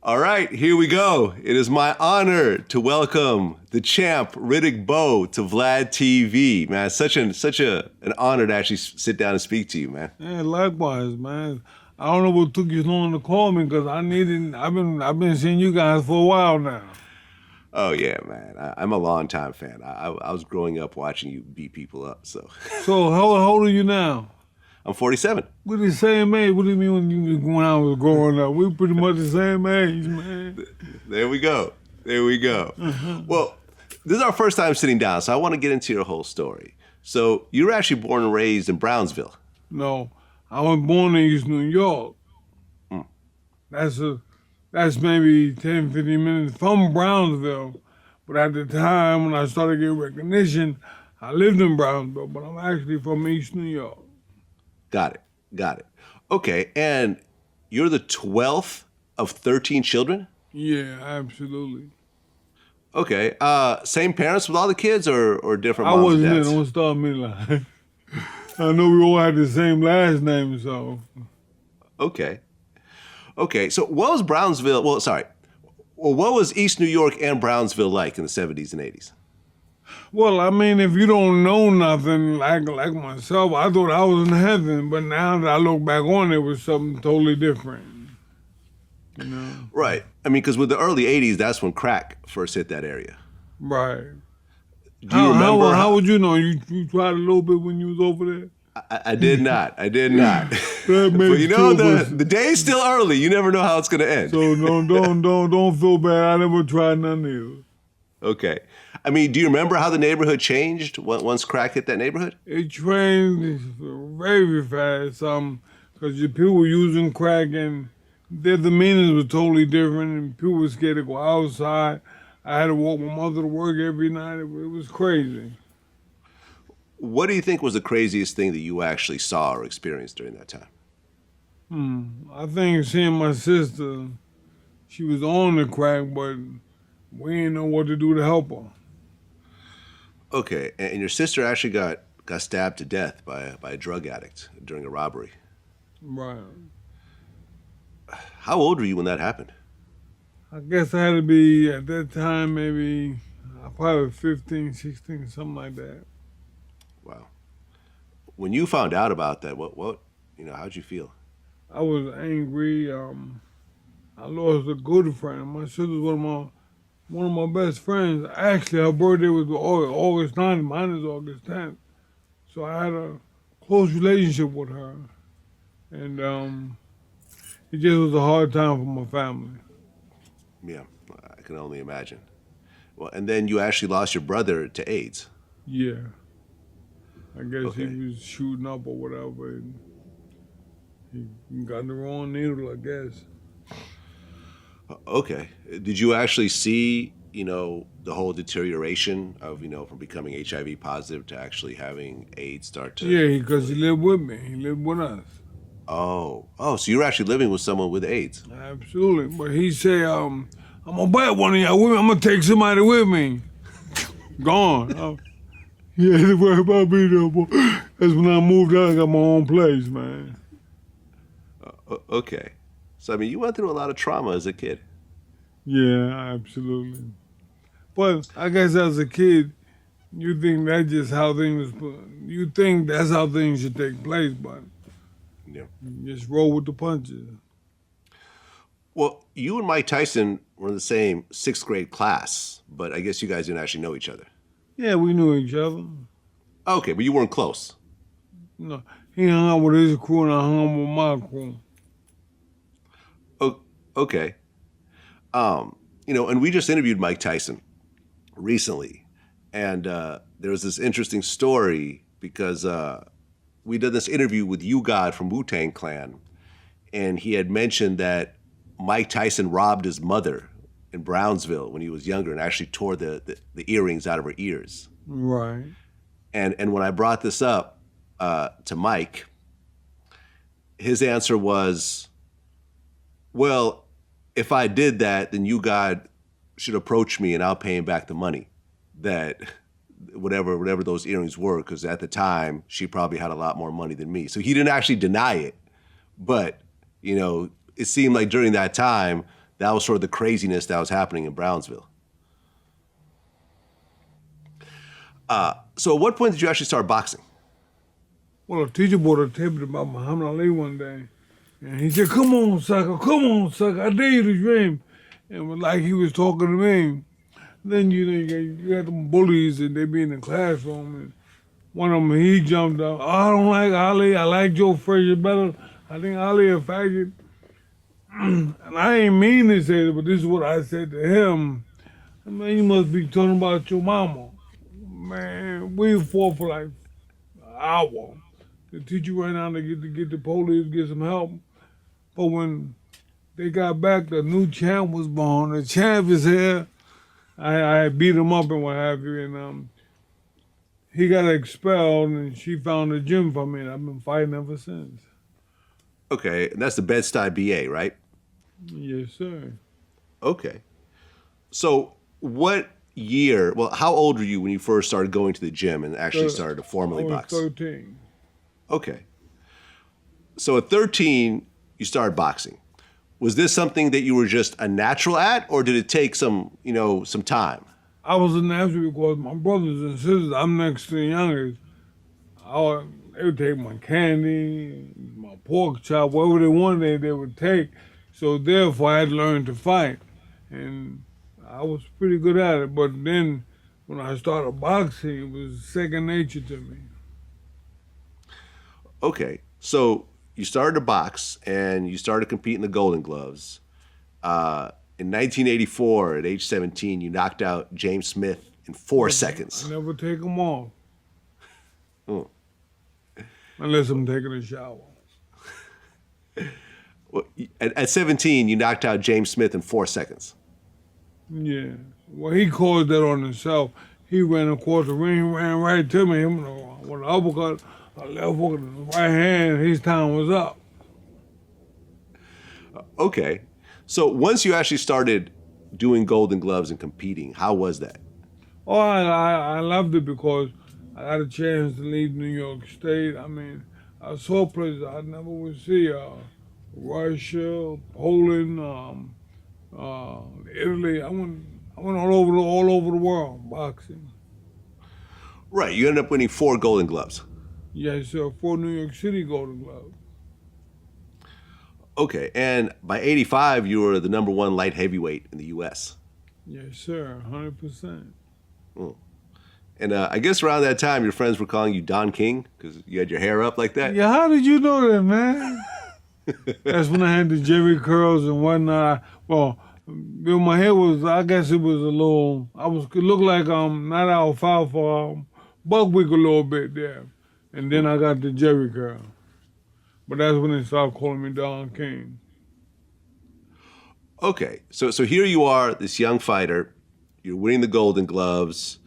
All right, here we go. It is my honor to welcome the champ, Riddick Bowe, to VladTV. Man, it's such an honor to actually sit down and speak to you, man. Yeah, likewise, man. I don't know what took you so long to call me because I've been seeing you guys for a while now. Oh yeah, man. I'm a longtime fan. I was growing up watching you beat people up. So how old are you now? I'm 47. We're the same age. What do you mean when I was growing up? We're pretty much the same age, man. There we go. Well, this is our first time sitting down, so I want to get into your whole story. So you were actually born and raised in Brownsville. No, I was born in East New York. That's maybe 10, 15 minutes from Brownsville. But at the time when I started getting recognition, I lived in Brownsville, but I'm actually from East New York. Got it. Okay, and you're the 12th of 13 children? Yeah, absolutely. Okay, same parents with all the kids or different moms I wasn't and there, dads? don't start me like I know we all had the same last name, so. Okay, so what was Brownsville, what was East New York and Brownsville like in the 70s and 80s? Well, I mean, if you don't know nothing like myself, I thought I was in heaven, but now that I look back on it, was something totally different. You know? Right. I mean, because with the early 80s, that's when crack first hit that area. Right. Do you remember? How would you know? You tried a little bit when you was over there? I did not. But That you know, the day's still early. You never know how it's going to end. So don't feel bad. I never tried none either. Okay. I mean, do you remember how the neighborhood changed once crack hit that neighborhood? It changed very fast. Because people were using crack and their demeanors were totally different, and people were scared to go outside. I had to walk my mother to work every night. It was crazy. What do you think was the craziest thing that you actually saw or experienced during that time? I think seeing my sister, she was on the crack, but we didn't know what to do to help her. Okay, and your sister actually got stabbed to death by a drug addict during a robbery. Right. How old were you when that happened? I guess I had to be, at that time, maybe probably 15, 16, something like that. Wow. When you found out about that, how'd you feel? I was angry. I lost a good friend. My sister's one of my best friends. Actually, her birthday was August 9th. Mine is August 10th. So I had a close relationship with her. And it just was a hard time for my family. Yeah, I can only imagine. Well, and then you actually lost your brother to AIDS. Yeah. I guess Okay. he was shooting up or whatever. And he got the wrong needle, I guess. Okay. Did you actually see, the whole deterioration of, from becoming HIV positive to actually having AIDS start to... Yeah, because he lived with me. He lived with us. Oh, so you were actually living with someone with AIDS? Absolutely. But he said, I'm going to bite one of y'all with me. I'm going to take somebody with me. Gone. He had to worry about me no more. That's when I moved out. I got my own place, man. Okay. So, I mean, you went through a lot of trauma as a kid. Yeah, absolutely. But I guess as a kid, you think that's just how things, you think that's how things should take place, but Yeah. you just roll with the punches. Well, you and Mike Tyson were in the same 6th grade class, but I guess you guys didn't actually know each other. Yeah, we knew each other. Okay, but you weren't close. No, he hung out with his crew and I hung out with my crew. Okay. And we just interviewed Mike Tyson recently, and there was this interesting story because we did this interview with U-God from Wu-Tang Clan, and he had mentioned that Mike Tyson robbed his mother in Brownsville when he was younger and actually tore the earrings out of her ears. Right. And when I brought this up to Mike, his answer was, well, if I did that, then U-God should approach me and I'll pay him back the money that whatever those earrings were, because at the time she probably had a lot more money than me. So he didn't actually deny it, but it seemed like during that time that was sort of the craziness that was happening in Brownsville. So at what point did you actually start boxing? Well, a teacher brought a tape about Muhammad Ali one day, and he said, come on, sucker, I dare you to dream. And it was like he was talking to me. Then you got them bullies, and they be in the classroom, and one of them, he jumped up, oh, I don't like Ali, I like Joe Frazier better. I think Ali a faggot. And I ain't mean to say it, but this is what I said to him. Man, you must be talking about your mama. Man, we fought for like an hour. The teacher ran out to get the police, get some help. But when they got back, the new champ was born. The champ is here. I beat him up and what have you, and he got expelled, and she found a gym for me, and I've been fighting ever since. Okay, and that's the Bed-Stuy BA, right? Yes, sir. Okay. So what year, well, how old were you when you first started going to the gym and actually started to formally I was box? 13. Okay. So at 13, you started boxing. Was this something that you were just a natural at, or did it take some time? I was a natural because my brothers and sisters, I'm next to the youngest. They would take my candy, my pork chop, whatever they wanted, they would take. So therefore, I had learned to fight, and I was pretty good at it. But then, when I started boxing, it was second nature to me. Okay, so you started to box and you started competing the Golden Gloves. In 1984, at age 17, you knocked out James Smith in 4 seconds. I never take them off. Oh. Unless I'm taking a shower. Well, at 17, you knocked out James Smith in 4 seconds. Yeah. Well, he caused that on himself. He ran across the ring, ran right to me. Him with an uppercut, a left hook in the right hand, his time was up. Okay. So once you actually started doing Golden Gloves and competing, how was that? Oh, I loved it because I got a chance to leave New York State. I mean, I saw places I never would see. Russia, Poland, Italy. I went all over the world boxing. Right. You ended up winning 4 Golden Gloves. Yes, sir. 4 New York City Golden Gloves. Okay. And by 85, you were the #1 light heavyweight in the U.S. Yes, sir. 100%. Mm. And I guess around that time, your friends were calling you Don King because you had your hair up like that. Yeah, how did you know that, man? That's when I had the Jerry curls and whatnot. Well, my hair was, I guess it was a little, it looked like not alfalfa, buckwheat a little bit there. And then I got the Jerry curl. But that's when they started calling me Don King. Okay, so here you are, this young fighter. You're winning the Golden Gloves.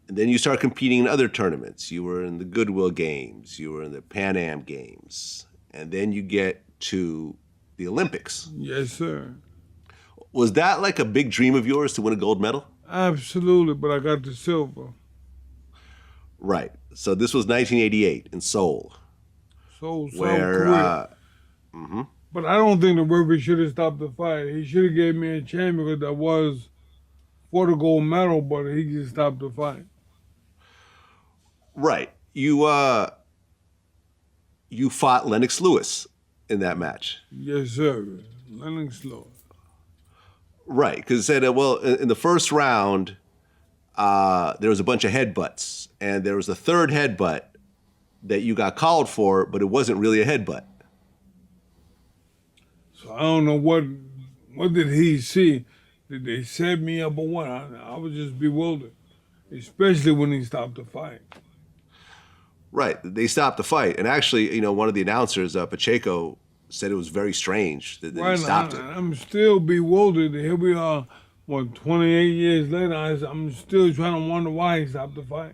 And then you start competing in other tournaments. You were in the Goodwill Games. You were in the Pan Am Games. And then you get to the Olympics. Yes, sir. Was that like a big dream of yours to win a gold medal? Absolutely, but I got the silver. Right. So this was 1988 in Seoul. South where, Korea. But I don't think the referee should have stopped the fight. He should have gave me a chance because that was for the gold medal, but he just stopped the fight. Right. You fought Lennox Lewis in that match. Yes, sir. Lennox Lewis. Right, because it said, in the first round, there was a bunch of headbutts, and there was a third headbutt that you got called for, but it wasn't really a headbutt. So I don't know what did he see? Did they set me up or what? I was just bewildered, especially when he stopped the fight. Right, they stopped the fight, and actually, one of the announcers, Pacheco, said it was very strange that he stopped it. I'm still bewildered. Here we are, 28 years later, I'm still trying to wonder why he stopped the fight.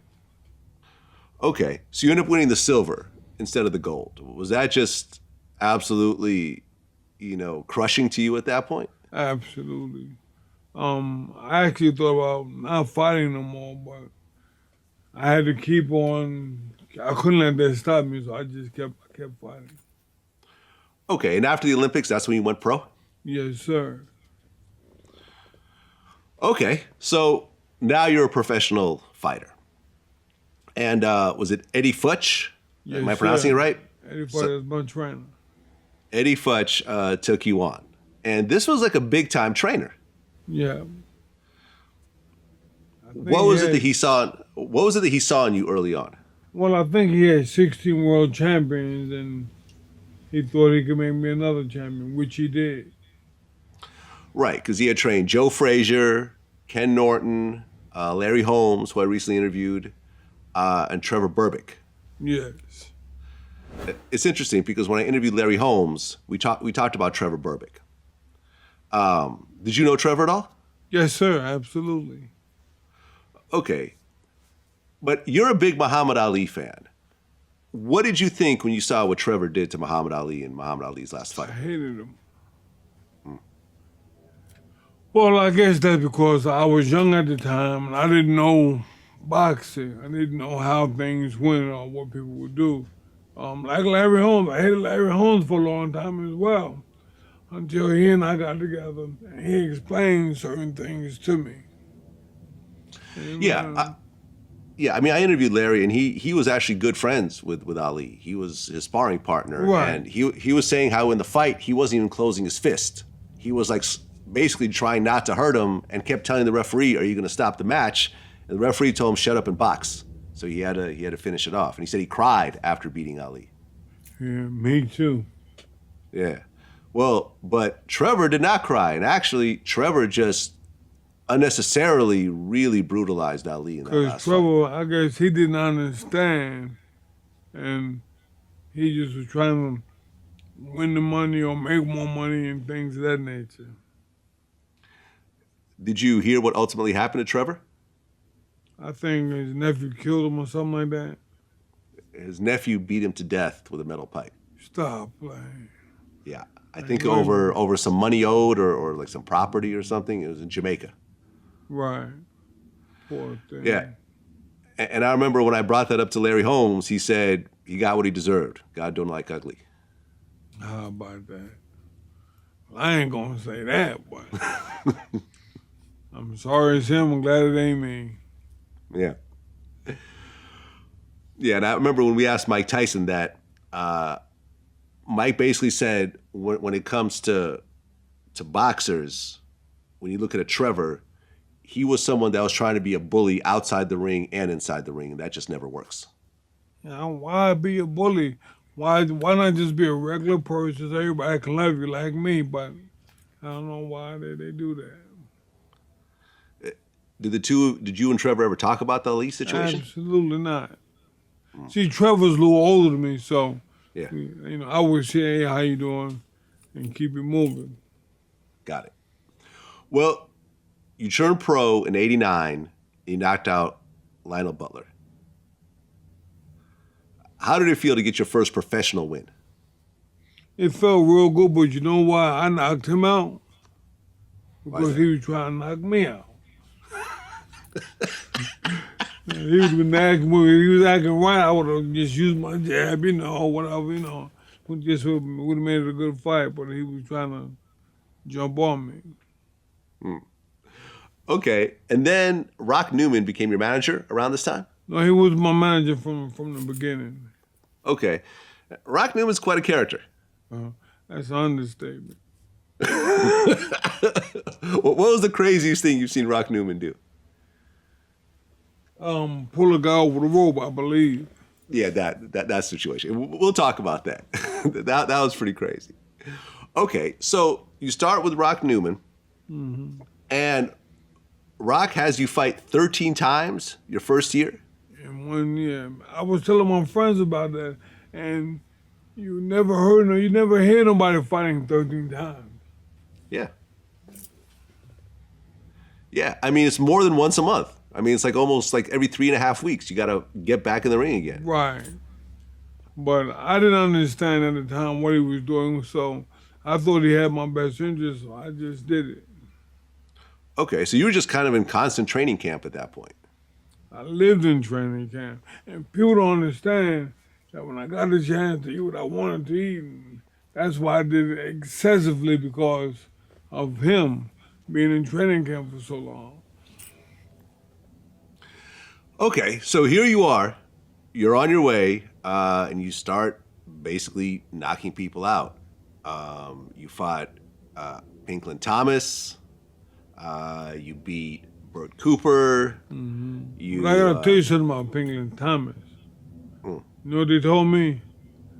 Okay, so you end up winning the silver instead of the gold. Was that just absolutely, crushing to you at that point? Absolutely. I actually thought about not fighting no more, but I had to keep on. I couldn't let that stop me, so I just kept fighting. Okay, and after the Olympics, that's when you went pro? Yes, sir. Okay, so now you're a professional fighter. And was it Eddie Futch? Yes, Am I sir. pronouncing it right? Everybody is my trainer. Eddie Futch took you on. And this was like a big time trainer. Yeah. I think What was it had- that he saw? What was it that he saw in you early on? Well, I think he had 16 world champions, and he thought he could make me another champion, which he did. Right, because he had trained Joe Frazier, Ken Norton, Larry Holmes, who I recently interviewed, and Trevor Burbick. Yes. It's interesting because when I interviewed Larry Holmes, we talked about Trevor Burbick. Did you know Trevor at all? Yes, sir. Absolutely. Okay, but you're a big Muhammad Ali fan. What did you think when you saw what Trevor did to Muhammad Ali in Muhammad Ali's last I fight? hated him. Well, I guess that's because I was young at the time and I didn't know boxing. I didn't know how things went or what people would do. Like Larry Holmes, I hated Larry Holmes for a long time as well, until he and I got together and he explained certain things to me. And, Yeah, I mean, I interviewed Larry, and he was actually good friends with Ali. He was his sparring partner, Right. and he was saying how in the fight he wasn't even closing his fist. He was like basically trying not to hurt him, and kept telling the referee, "Are you going to stop the match?" And the referee told him, "Shut up and box." So he had to finish it off, and he said he cried after beating Ali. yeah, me too. Yeah, well, but Trevor did not cry, and actually Trevor just unnecessarily really brutalized Ali in that Because last fight. Trevor, I guess he didn't understand, and he just was trying to win the money or make more money and things of that nature. Did you hear what ultimately happened to Trevor? I think his nephew killed him or something like that. His nephew beat him to death with a metal pipe. Stop playing. Yeah, I think over some money owed or like some property or something. It was in Jamaica. Right. Poor thing. Yeah, and I remember when I brought that up to Larry Holmes, he said he got what he deserved. God don't like ugly. How about that? I ain't gonna say that, but I'm sorry it's him. I'm glad it ain't me. Yeah. Yeah, and I remember when we asked Mike Tyson that, Mike basically said when it comes to boxers, when you look at a Trevor, he was someone that was trying to be a bully outside the ring and inside the ring, and that just never works. You know, why be a bully? Why not just be a regular person so everybody can love you like me? But I don't know why they do that. Did you and Trevor ever talk about the Ali situation? Absolutely not. See, Trevor's a little older than me, so Yeah, you know, I would say, "Hey, how you doing?" and keep it moving. got it. Well, you turned pro in '89. You knocked out Lionel Butler. How did it feel to get your first professional win? It felt real good, but you know why I knocked him out? Why is Because that? he was trying to knock me out. He was acting right. I would have just used my jab, you know, or whatever, you know. We just would have made it a good fight, but he was trying to jump on me. Okay, and then Rock Newman became your manager around this time? No, he was my manager from the beginning. Okay. Rock Newman's quite a character. That's an understatement. What was the craziest thing you've seen Rock Newman do? Pull a guy over the rope, I believe. Yeah, that situation. We'll talk about that. that was pretty crazy. Okay, so you start with Rock Newman, and Rock has you fight 13 times your first year? And 1 year, I was telling my friends about that, and you never hear nobody fighting 13 times. Yeah. Yeah, I mean, it's more than once a month. I mean, it's like almost like every 3.5 weeks, you got to get back in the ring again. Right. But I didn't understand at the time what he was doing, so I thought he had my best interest, so I just did it. Okay, so you were just kind of in constant training camp at that point. I lived in training camp, and people don't understand that when I got the chance to eat what I wanted to eat, and that's why I did it excessively because of him. being in training camp for so long. Okay, so here you are. You're on your way, and you start basically knocking people out. You fought Pinklin Thomas. You beat Burt Cooper. You, But I gotta tell you something about Pinklin Thomas. Mm. You know what they told me?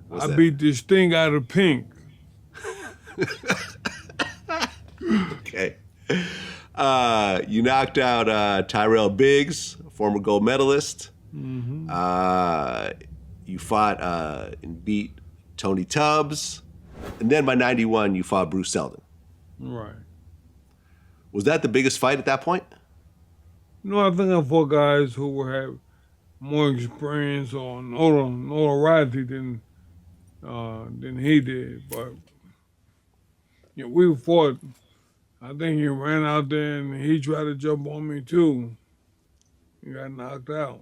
What's I that? beat this thing out of Pink. Okay. You knocked out Tyrell Biggs, a former gold medalist. You fought and beat Tony Tubbs. And then by 91, you fought Bruce Seldon. Right. Was that the biggest fight at that point? No, I think I fought guys who would have more experience or notoriety than he did. But yeah, we fought. I think he ran out there and he tried to jump on me too. He got knocked out.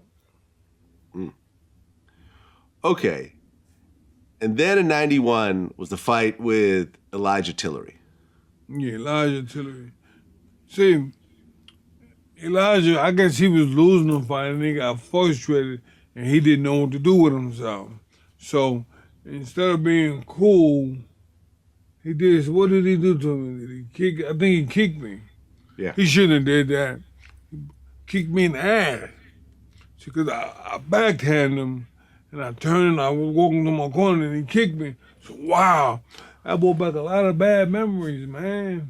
Okay. And then in 91 was the fight with Elijah Tillery. Yeah, Elijah Tillery. See, Elijah, I guess he was losing the fight and he got frustrated and he didn't know what to do with himself. So instead of being cool, he did. What did he do to me? Did he kick? I think he kicked me. Yeah. He shouldn't have did that. He kicked me in the ass. Because I backhanded him and I turned and I was walking to my corner and he kicked me. So wow, that brought back a lot of bad memories, man.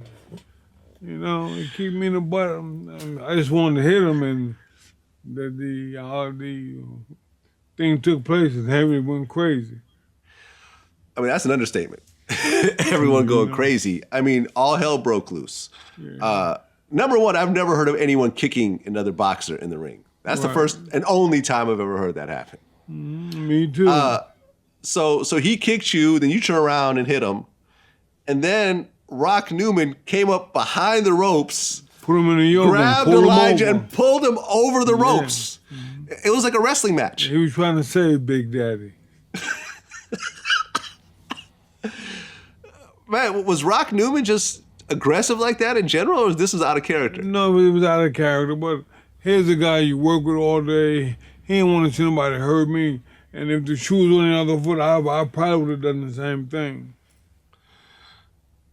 You know, he kicked me in the butt. I just wanted to hit him and the thing took place and Henry went crazy. I mean, that's an understatement. Everyone going crazy. I mean, all hell broke loose. Yeah. Number one, I've never heard of anyone kicking another boxer in the ring. That's the first and only time I've ever heard that happen. Me too. So he kicked you, then you turn around and hit him. And then Rock Newman came up behind the ropes, Put him in a yoke, grabbed and Elijah him over. and pulled him over the ropes. It was like a wrestling match. He was trying to save Big Daddy. Man, was Rock Newman just aggressive like that in general, or this was out of character? No, he was out of character, but here's a guy you work with all day. He didn't want to see nobody hurt me. And if the shoe was on the other foot, I probably would have done the same thing.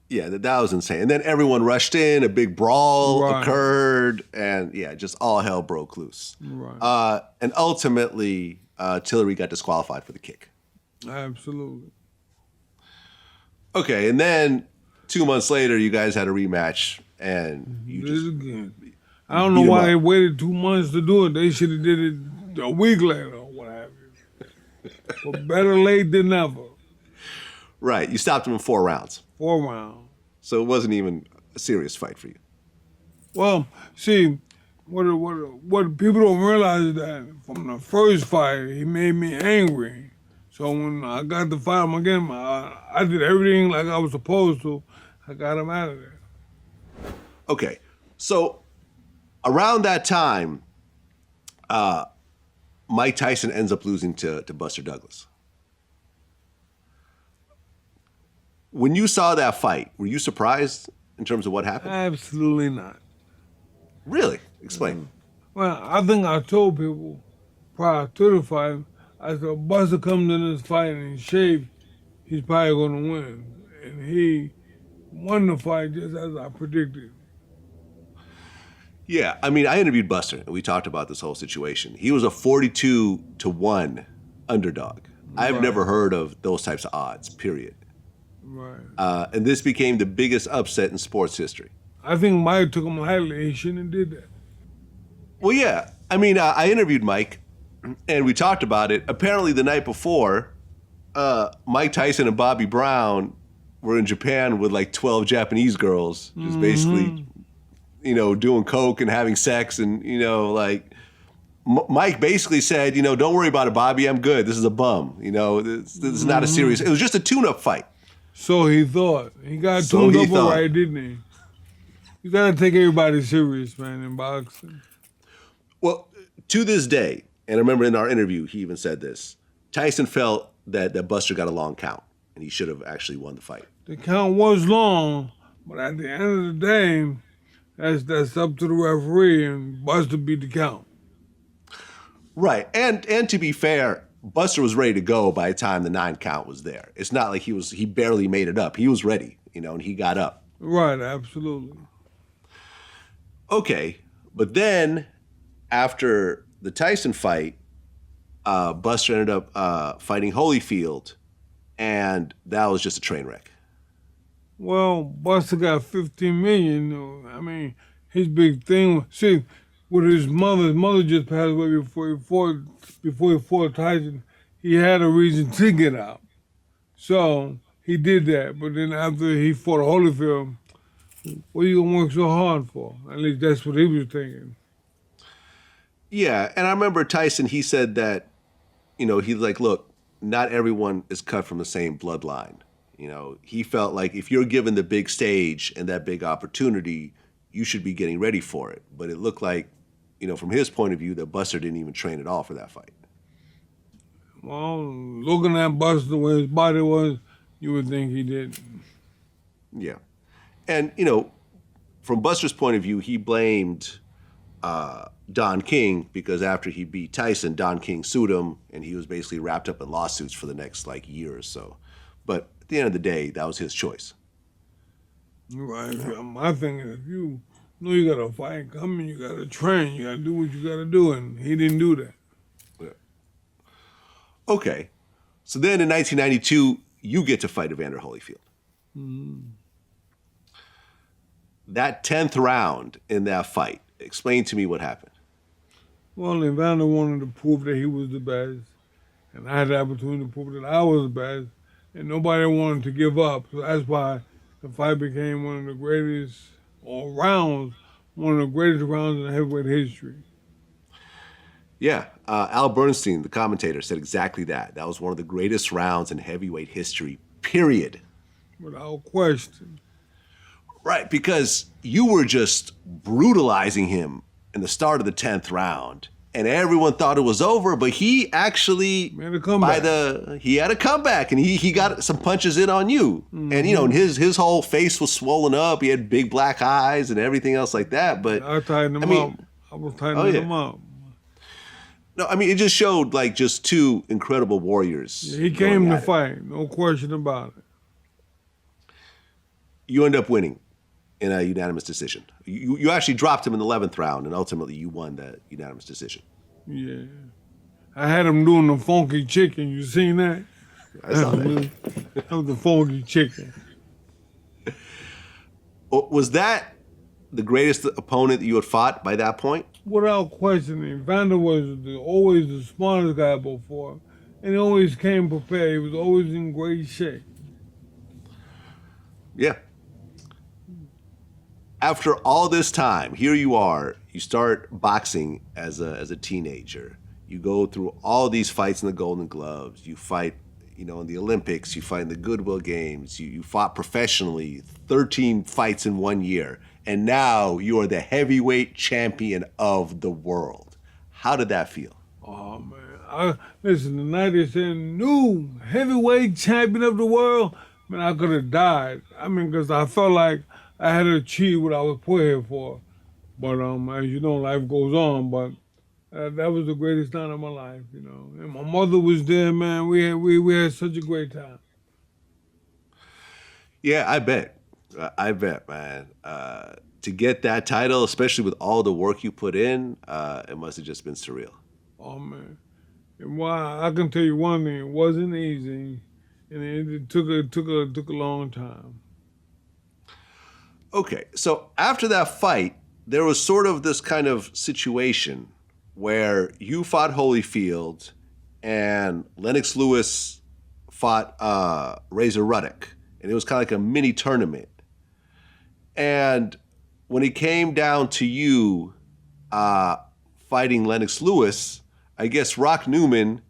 Yeah, that was insane. And then everyone rushed in, a big brawl occurred, and yeah, just all hell broke loose. Right. And ultimately, Tillery got disqualified for the kick. Absolutely. Okay, and then 2 months later, you guys had a rematch, and you Did just it again. I don't know beat him why up. they waited 2 months to do it. They should have did it a week later or what have you. But better late than never. Right, you stopped him in 4 rounds. 4 rounds. So it wasn't even a serious fight for you. Well, see, what people don't realize is that from the first fight, he made me angry. So when I got to fight him again, I did everything like I was supposed to. I got him out of there. Okay, so around that time, Mike Tyson ends up losing to Buster Douglas. When you saw that fight, were you surprised in terms of what happened? Absolutely not. Really? Explain. Well, I think I told people prior to the fight, I said, Buster comes in this fight in shape, he's probably going to win. And he won the fight just as I predicted. Yeah, I mean, I interviewed Buster, and we talked about this whole situation. He was a 42-1 underdog. I've Right. never heard of those types of odds, period. Right. And this became the biggest upset in sports history. I think Mike took him lightly. He shouldn't have did that. Well, yeah. I mean, I interviewed Mike, and we talked about it. Apparently, the night before, Mike Tyson and Bobby Brown were in Japan with like 12 Japanese girls, just basically, doing coke and having sex, and like Mike basically said, don't worry about it, Bobby. I'm good. This is a bum. This is not a serious. It was just a tune-up fight. So he thought. He got tuned up all right, didn't he? You got to take everybody serious, man, in boxing. Well, to this day, and I remember in our interview, he even said this, Tyson felt that Buster got a long count, and he should have actually won the fight. The count was long, but at the end of the day, that's up to the referee, and Buster beat the count. Right. And to be fair, Buster was ready to go by the time the 9 count was there. It's not like he barely made it up. He was ready, and he got up. Right, absolutely. Okay. But then after the Tyson fight, Buster ended up fighting Holyfield, and that was just a train wreck. Well, Buster got 15 million. I mean, his big thing. See, with his mother just passed away before he fought Tyson. He had a reason to get out, so he did that. But then after he fought Holyfield, what are you gonna work so hard for? At least that's what he was thinking. Yeah, and I remember Tyson, he said that, he's like, look, not everyone is cut from the same bloodline. He felt like if you're given the big stage and that big opportunity, you should be getting ready for it. But it looked like, from his point of view, that Buster didn't even train at all for that fight. Well, looking at Buster the way his body was, you would think he did. Yeah. And, from Buster's point of view, he blamed Don King because after he beat Tyson, Don King sued him, and he was basically wrapped up in lawsuits for the next, year or so. But at the end of the day, that was his choice. Right. My thing is, if you know you got a fight coming, you got to train, you got to do what you got to do, and he didn't do that. Yeah. Okay. So then in 1992, you get to fight Evander Holyfield. Mm-hmm. That 10th round in that fight, explain to me what happened. Well, Evander wanted to prove that he was the best, and I had the opportunity to prove that I was the best, and nobody wanted to give up. So that's why the fight became one of the greatest, one of the greatest rounds in heavyweight history. Yeah, Al Bernstein, the commentator, said exactly that. That was one of the greatest rounds in heavyweight history, period. Without question. Right, because you were just brutalizing him in the start of the 10th round, and everyone thought it was over, but he actually made a comeback. He had a comeback, and he got some punches in on you. Mm-hmm. And and his whole face was swollen up. He had big black eyes and everything else like that. But I tightened him up. I was tightening him up. No, it just showed just two incredible warriors. Yeah, he came to fight, no question about it. You end up winning in a unanimous decision. You actually dropped him in the 11th round, and ultimately you won that unanimous decision. Yeah. I had him doing the funky chicken. You seen that? I saw that. That was the funky chicken. Was that the greatest opponent that you had fought by that point? Without question, Evander was always the smartest guy before, and he always came prepared. He was always in great shape. Yeah. After all this time, here you are. You start boxing as a teenager. You go through all these fights in the Golden Gloves. You fight, in the Olympics. You fight in the Goodwill Games. You fought professionally, 13 fights in 1 year. And now you are the heavyweight champion of the world. How did that feel? Oh, man. Listen, the night they said, new heavyweight champion of the world, man, I could have died. Because I felt like I had to achieve what I was put here for. But as you know, life goes on. But that was the greatest time of my life, And my mother was there, man. We had such a great time. Yeah, I bet, man. To get that title, especially with all the work you put in, it must have just been surreal. Oh, man. And I can tell you one thing. It wasn't easy, and it took a long time. Okay, so after that fight, there was sort of this kind of situation where you fought Holyfield and Lennox Lewis fought Razor Ruddock, and it was kind of like a mini tournament. And when it came down to you fighting Lennox Lewis, I guess Rock Newman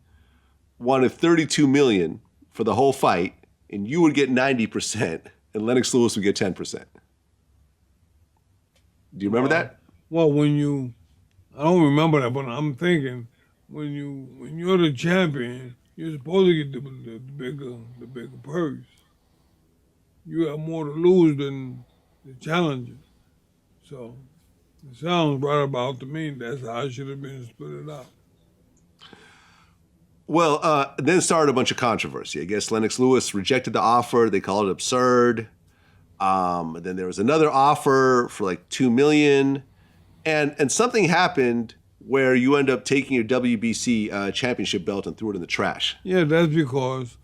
wanted $32 million for the whole fight, and you would get 90%, and Lennox Lewis would get 10%. Do you remember that? Well, I don't remember that, but I'm thinking when you're the champion, you're supposed to get the bigger purse. You have more to lose than the challenger. So it sounds right about to me. That's how it should have been split it up. Well, then started a bunch of controversy. I guess Lennox Lewis rejected the offer. They called it absurd. Then there was another offer for like $2 million, and something happened where you end up taking your WBC championship belt and threw it in the trash. Yeah, that's because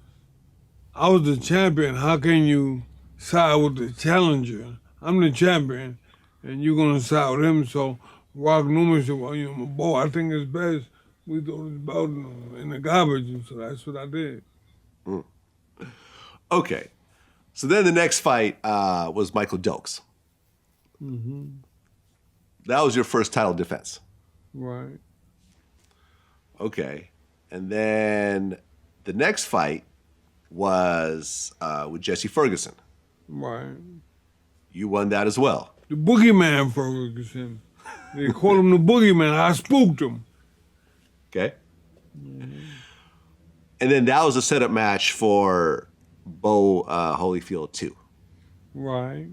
I was the champion. How can you side with the challenger? I'm the champion, and you're gonna side with him. So Rock Newman said, "Well, you know, boy, I think it's best we throw this belt in the garbage." And so that's what I did. Okay, so then the next fight was Michael Dokes. That was your first title defense. Right. Okay, and then the next fight was with Jesse Ferguson. Right. You won that as well. The boogeyman Ferguson. They call him the boogeyman. I spooked him. Okay. And then that was a setup match for Bowe Holyfield too. Right.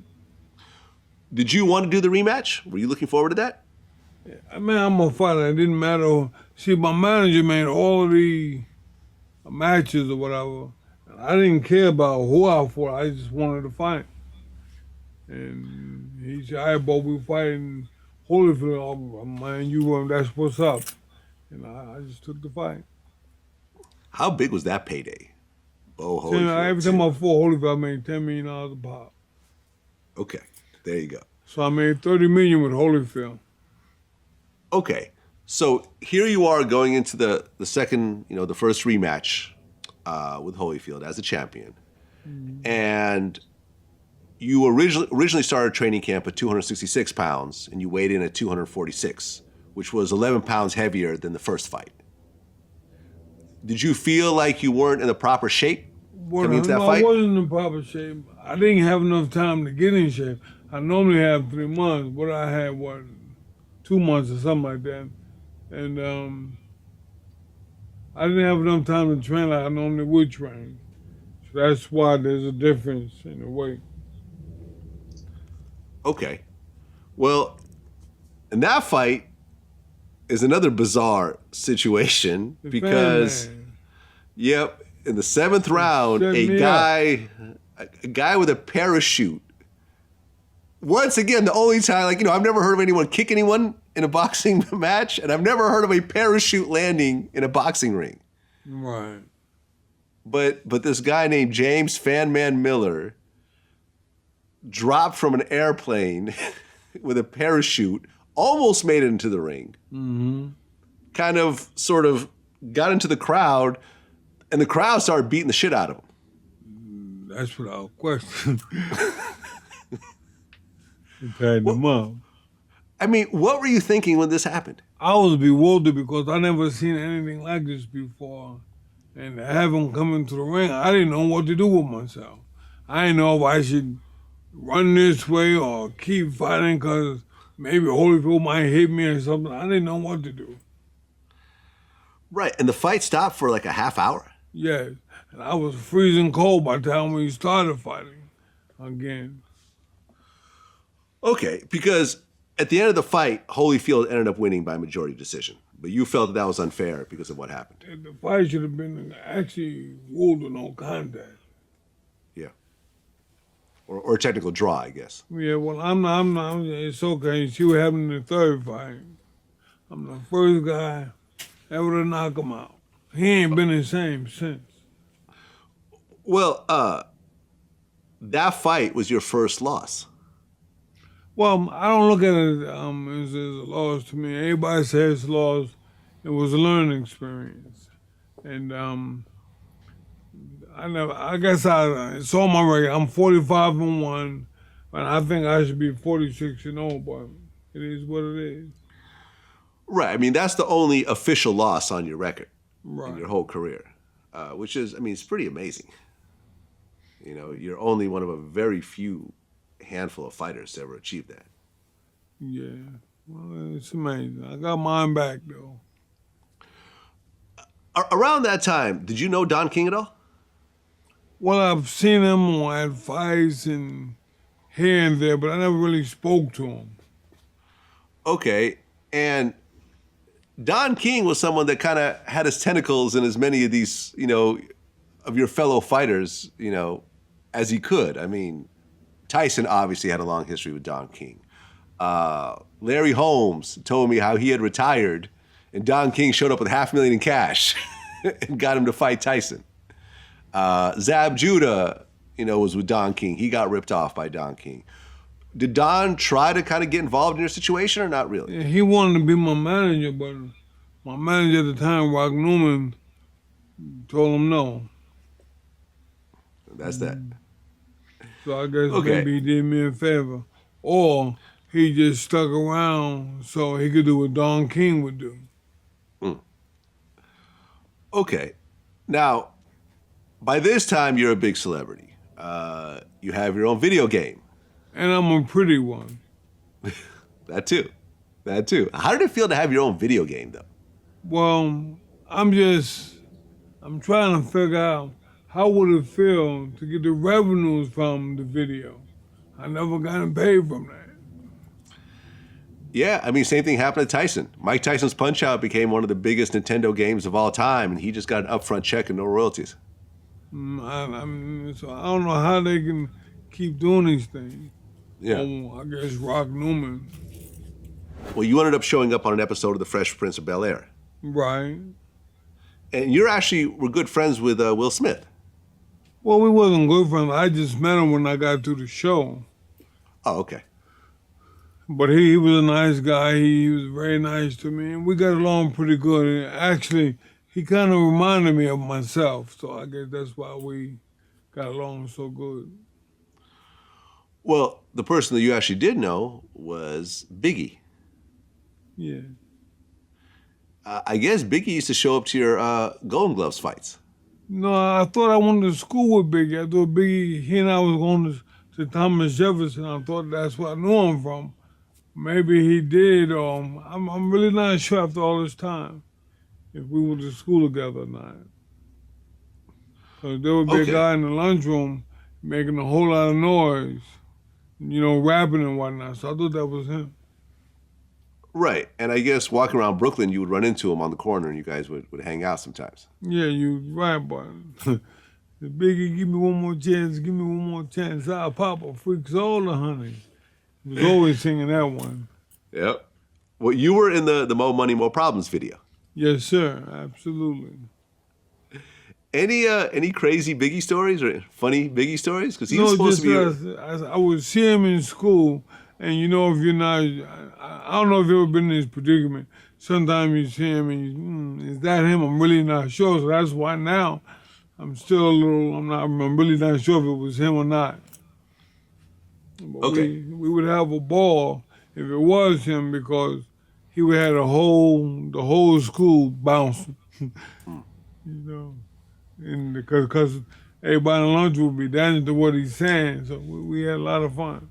Did you want to do the rematch? Were you looking forward to that? I mean, I'm a fighter. It didn't matter. See, my manager made all of the matches or whatever. I didn't care about who I fought. I just wanted to fight. And he said, "All right, Bo, we fighting Holyfield." Oh, man, that's what's up. And I just took the fight. How big was that payday? Bowe So, Holyfield. every time I fought Holyfield, I made $10 million a pop. Okay, there you go. So I made $30 million with Holyfield. Okay, so here you are going into the second, the first rematch with Holyfield as a champion, and you originally started training camp at 266 pounds, and you weighed in at 246, which was 11 pounds heavier than the first fight. Did you feel like you weren't in the proper shape coming into that fight? I wasn't in proper shape. I didn't have enough time to get in shape. I normally have 3 months, but I had 2 months or something like that, and I didn't have enough time to train like I normally would train. So that's why there's a difference in the weight. Okay. Well, in that fight is another bizarre situation because, yep, in the 7th round, a guy with a parachute. Once again, the only time, I've never heard of anyone kick anyone in a boxing match, and I've never heard of a parachute landing in a boxing ring. Right. But this guy named James Fanman Miller dropped from an airplane with a parachute, almost made it into the ring, kind of, sort of got into the crowd, and the crowd started beating the shit out of him. That's without question. He tied them up. I mean, what were you thinking when this happened? I was bewildered because I never seen anything like this before. And to have him come into the ring, I didn't know what to do with myself. I didn't know if I should run this way or keep fighting because maybe Holyfield might hit me or something. I didn't know what to do. Right, and the fight stopped for like a half hour? Yes, and I was freezing cold by the time we started fighting again. Okay, because at the end of the fight, Holyfield ended up winning by majority decision. But you felt that was unfair because of what happened. The fight should have been actually ruled a no contest. Yeah. Or a technical draw, I guess. Yeah, well, I'm not, it's okay. See what happened in the 3rd fight. I'm the first guy ever to knock him out. He ain't been the same since. Well, that fight was your first loss. Well, I don't look at it as a loss to me. Everybody says loss. It was a learning experience, and I guess it's on my record. I'm 45-1, and I think I should be 46-0. But it is what it is. Right. I mean, that's the only official loss on your record Right. in your whole career, which is, it's pretty amazing. You're only one of a very few handful of fighters to ever achieve that. Yeah, well, it's amazing. I got mine back, though. Around that time, did you know Don King at all? Well, I've seen him at fights and here and there, but I never really spoke to him. Okay, and Don King was someone that kind of had his tentacles in as many of these, of your fellow fighters, as he could. I mean, Tyson obviously had a long history with Don King. Larry Holmes told me how he had retired, and Don King showed up with $500,000 in cash and got him to fight Tyson. Zab Judah, was with Don King. He got ripped off by Don King. Did Don try to kind of get involved in your situation or not really? Yeah, he wanted to be my manager, but my manager at the time, Rock Newman, told him no. That's that. So I guess Okay. maybe he did me a favor. Or he just stuck around so he could do what Don King would do. Okay. Now, by this time, you're a big celebrity. You have your own video game. And I'm a pretty one. That too. How did it feel to have your own video game, though? Well, I'm trying to figure out how would it feel to get the revenues from the video. I never got paid from that. Yeah, I mean, same thing happened to Tyson. Mike Tyson's Punch-Out became one of the biggest Nintendo games of all time, and he just got an upfront check and no royalties. So I don't know how they can keep doing these things. Yeah. I guess Rock Newman. Well, you ended up showing up on an episode of The Fresh Prince of Bel-Air. Right. And you were good friends with Will Smith. Well, we wasn't good friends. I just met him when I got to the show. Oh, okay. But he was a nice guy. He was very nice to me. And we got along pretty good. And actually, he kind of reminded me of myself. So I guess that's why we got along so good. Well, the person that you actually did know was Biggie. Yeah. I guess Biggie used to show up to your Golden Gloves fights. No, I thought I went to school with Biggie. I thought Biggie, he and I was going to Thomas Jefferson. I thought that's where I knew him from. Maybe he did. I'm really not sure after all this time if we went to school together or not. Because there would be a guy in the lunchroom making a whole lot of noise, rapping and whatnot. So I thought that was him. Right. And I guess walking around Brooklyn, you would run into him on the corner and you guys would hang out sometimes. Yeah, you right, but Biggie, give me one more chance. I'll pop a freak soul, honey. He was always singing that one. Yep. Well, you were in the Mo Money, Mo Problems video. Yes, sir. Absolutely. Any crazy Biggie stories or funny Biggie stories? Because he was supposed to be. I would see him in school, and if you're not, I don't know if you've ever been in this predicament. Sometimes you see him and is that him? I'm really not sure. So that's why now I'm still I'm really not sure if it was him or not. But Okay. we would have a ball if it was him because he would have the whole school bouncing, and because everybody in lunch would be dancing to what he's saying. So we had a lot of fun.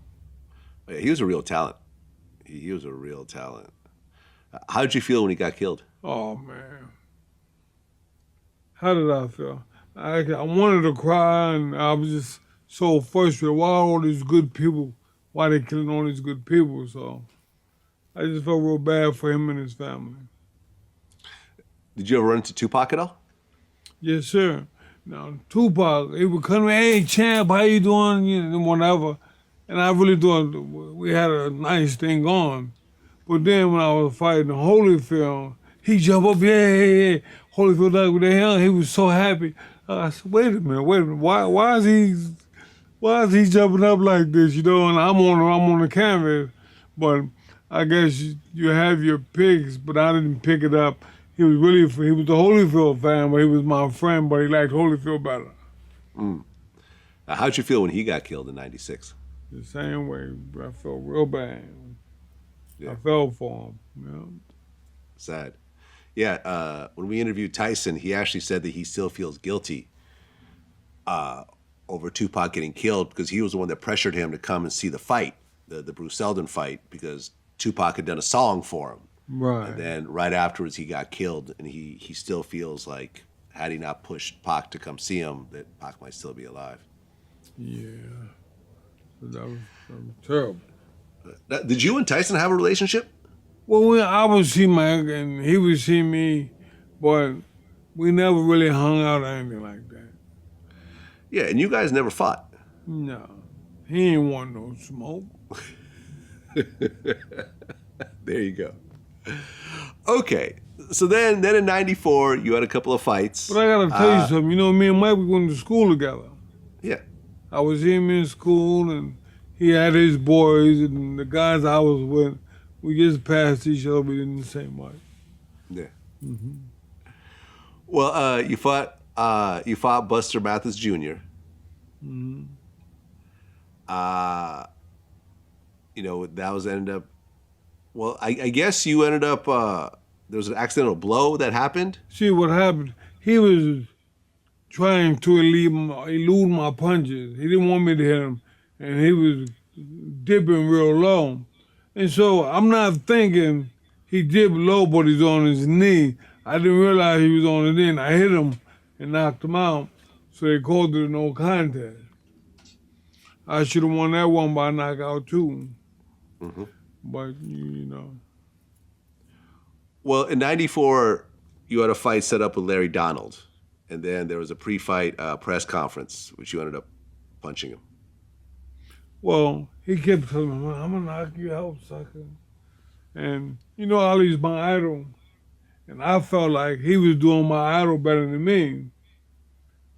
Yeah, he was a real talent. He was a real talent. How did you feel when he got killed? Oh man, how did I feel? I wanted to cry, and I was just so frustrated. Why all these good people? Why they killing all these good people? So I just felt real bad for him and his family. Did you ever run into Tupac at all? Yes, sir. Now Tupac, he would come, hey champ, how you doing? Whatever. And I really thought we had a nice thing going. But then when I was fighting Holyfield, he jumped up, yeah. Holyfield, like, what the hell? He was so happy. I said, wait a minute. Why is he jumping up like this? And I'm on the canvas. But I guess you have your picks, but I didn't pick it up. He was the Holyfield fan, but he was my friend, but he liked Holyfield better. Now, how'd you feel when he got killed in '96? The same way. I felt real bad. Yeah. I felt for him. Sad. Yeah, when we interviewed Tyson, he actually said that he still feels guilty over Tupac getting killed because he was the one that pressured him to come and see the fight, the Bruce Seldon fight, because Tupac had done a song for him. Right. And then right afterwards he got killed, and he still feels like had he not pushed Pac to come see him, that Pac might still be alive. Yeah. So that was terrible. Did you and Tyson have a relationship? Well, I would see Mike and he would see me, but we never really hung out or anything like that. Yeah, and you guys never fought. No, he ain't want no smoke. There you go. Okay, so then in '94, you had a couple of fights. But I gotta tell you something. You know, me and Mike, we went to school together. Yeah. I was him in school, and he had his boys, and the guys I was with, we just passed each other. We didn't say much. Yeah. Well, you fought Buster Mathis Jr. You know, that was ended up. Well, I guess you ended up. There was an accidental blow that happened. See what happened? He was trying to elude my punches. He didn't want me to hit him, and he was dipping real low. And so I'm not thinking he dipped low, but he's on his knee. I didn't realize he was on his knee, and I hit him and knocked him out. So they called it a no contest. I should have won that one by knockout too. But, you know. Well, in '94, you had a fight set up with Larry Donald, and then there was a pre-fight press conference, which you ended up punching him. Well, he kept telling me, I'm going to knock you out, sucker. And, you know, Ali's my idol. And I felt like he was doing my idol better than me.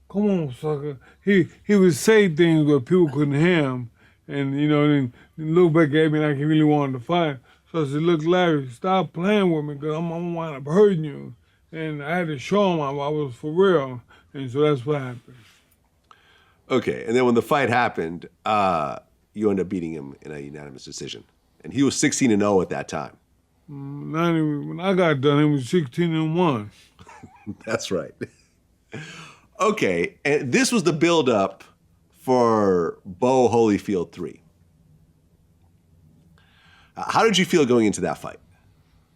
Come on, sucker. He would say things where people couldn't hear him. And, you know, then look back at me like he really wanted to fight. So I said, look, Larry, stop playing with me because I'm going to wind up hurting you. And I had to show him I was for real. And so that's what happened. Okay, and then when the fight happened, you ended up beating him in a unanimous decision. And he was 16-0 at that time. When I got done, he was 16-1. That's right. Okay, and this was the build-up for Bowe Holyfield 3. How did you feel going into that fight?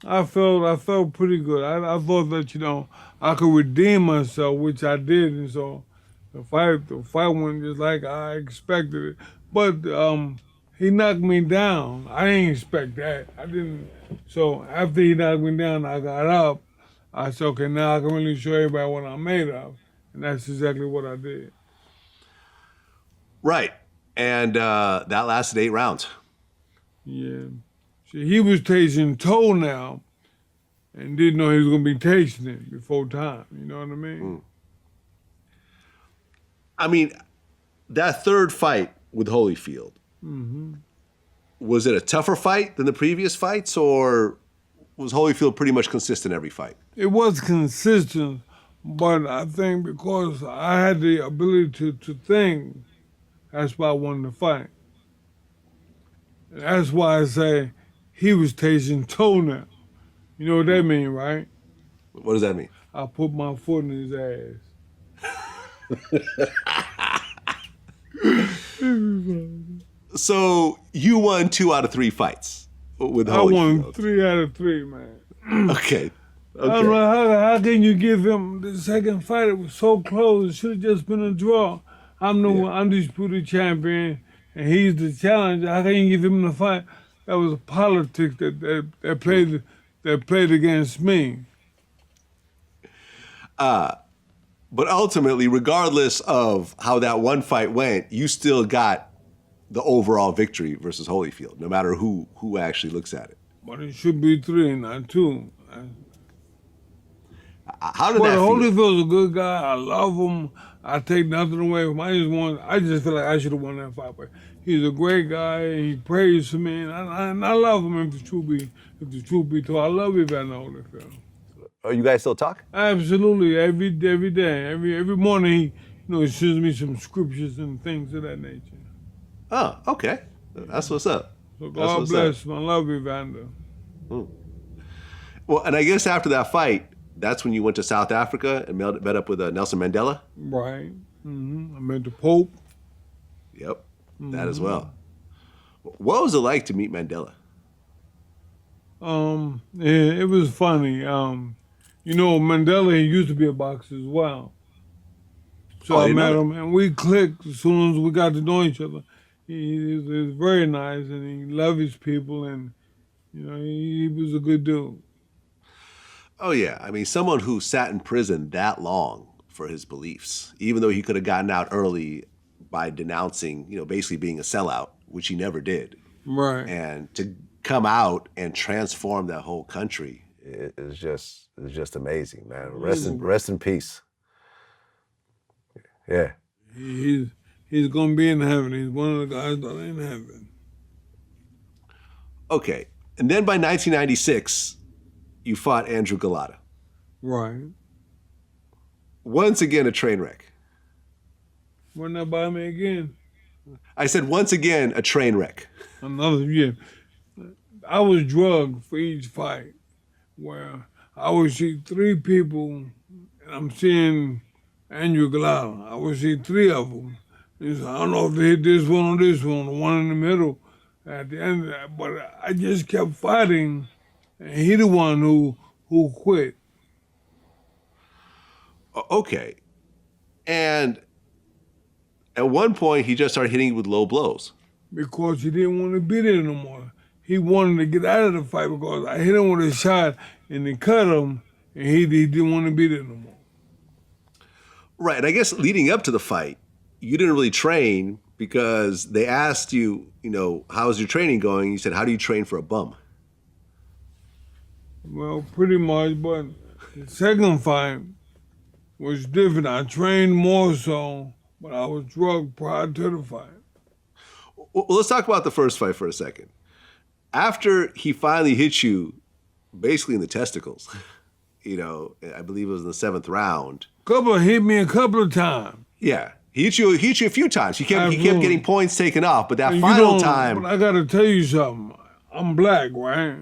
I felt pretty good. I thought that, you know, I could redeem myself, which I did, and so the fight went just like I expected it. But he knocked me down. I didn't expect that. I didn't. So after he knocked me down, I got up. I said, okay, now I can really show everybody what I'm made of. And that's exactly what I did. Right. And that lasted 8 rounds. Yeah. See, he was tasting toenail and didn't know he was going to be tasting it before time. You know what I mean? I mean, that third fight with Holyfield, was it a tougher fight than the previous fights, or was Holyfield pretty much consistent every fight? It was consistent, but I think because I had the ability to think, that's why I wanted to fight. And that's why I say he was tasting toenail. You know what that mean, right? What does that mean? I put my foot in his ass. So you won 2 out of 3 fights with Holyfield. I won 3 out of 3, man. Okay. I don't know how can you give him the second fight? It was so close. It should have just been a draw. I'm the undisputed champion, and he's the challenger. How can you give him the fight? That was politics that played against me. But ultimately, regardless of how that one fight went, you still got the overall victory versus Holyfield, no matter who actually looks at it. But it should be 3, not 2. How did that feel? Holyfield's a good guy. I love him. I take nothing away from him. I just feel like I should have won that fight. But he's a great guy, and he prays for me, and I love him. If the truth be told, I love Evander Holyfield. Oh, you guys still talk? Absolutely, every day, every morning. He sends me some scriptures and things of that nature. Oh, okay. That's what's up. So God bless him. I love Evander. Well, and I guess after that fight, that's when you went to South Africa and met up with Nelson Mandela? Right. I met the Pope. Yep, that as well. What was it like to meet Mandela? It was funny. Mandela, he used to be a boxer as well. So I met him, and we clicked as soon as we got to know each other. He was very nice, and he loved his people, and You know, he was a good dude. Oh yeah, I mean, someone who sat in prison that long for his beliefs, even though he could have gotten out early by denouncing, basically being a sellout, which he never did, Right. and to come out and transform that whole country is just amazing, man. Rest in peace. Yeah. He's gonna be in heaven. He's one of the guys that are in heaven. Okay, and then by 1996, you fought Andrew Galata. Right. Once again, a train wreck. Run that by me again. I said once again, a train wreck. Another year. I was drugged for each fight, where I would see three people, and I'm seeing Andrew Galata. I would see three of them. And so I don't know if they hit this one or this one, the one in the middle at the end of that. But I just kept fighting, and he the one who quit. Okay. And at one point, he just started hitting you with low blows. Because he didn't want to be there no more. He wanted to get out of the fight because I hit him with a shot and it cut him, and he didn't want to be there no more. Right. And I guess leading up to the fight, you didn't really train because they asked you, how's your training going? You said, how do you train for a bum? Well, pretty much, but the second fight was different. I trained more so, but I was drugged prior to the fight. Well, let's talk about the first fight for a second. After he finally hit you, basically in the testicles, I believe it was in the 7th round. Hit me a couple of times. Yeah, he hit you a few times. He kept getting points taken off, but that final time. But I gotta tell you something. I'm black, right?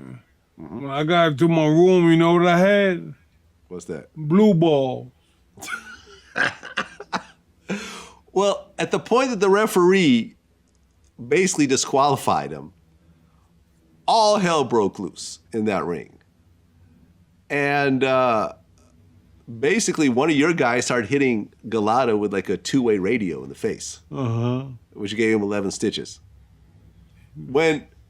Mm-hmm. When I got to my room, you know what I had? What's that? Blue ball. Well, at the point that the referee basically disqualified him, all hell broke loose in that ring. And basically one of your guys started hitting Galata with like a 2-way radio in the face, which gave him 11 stitches.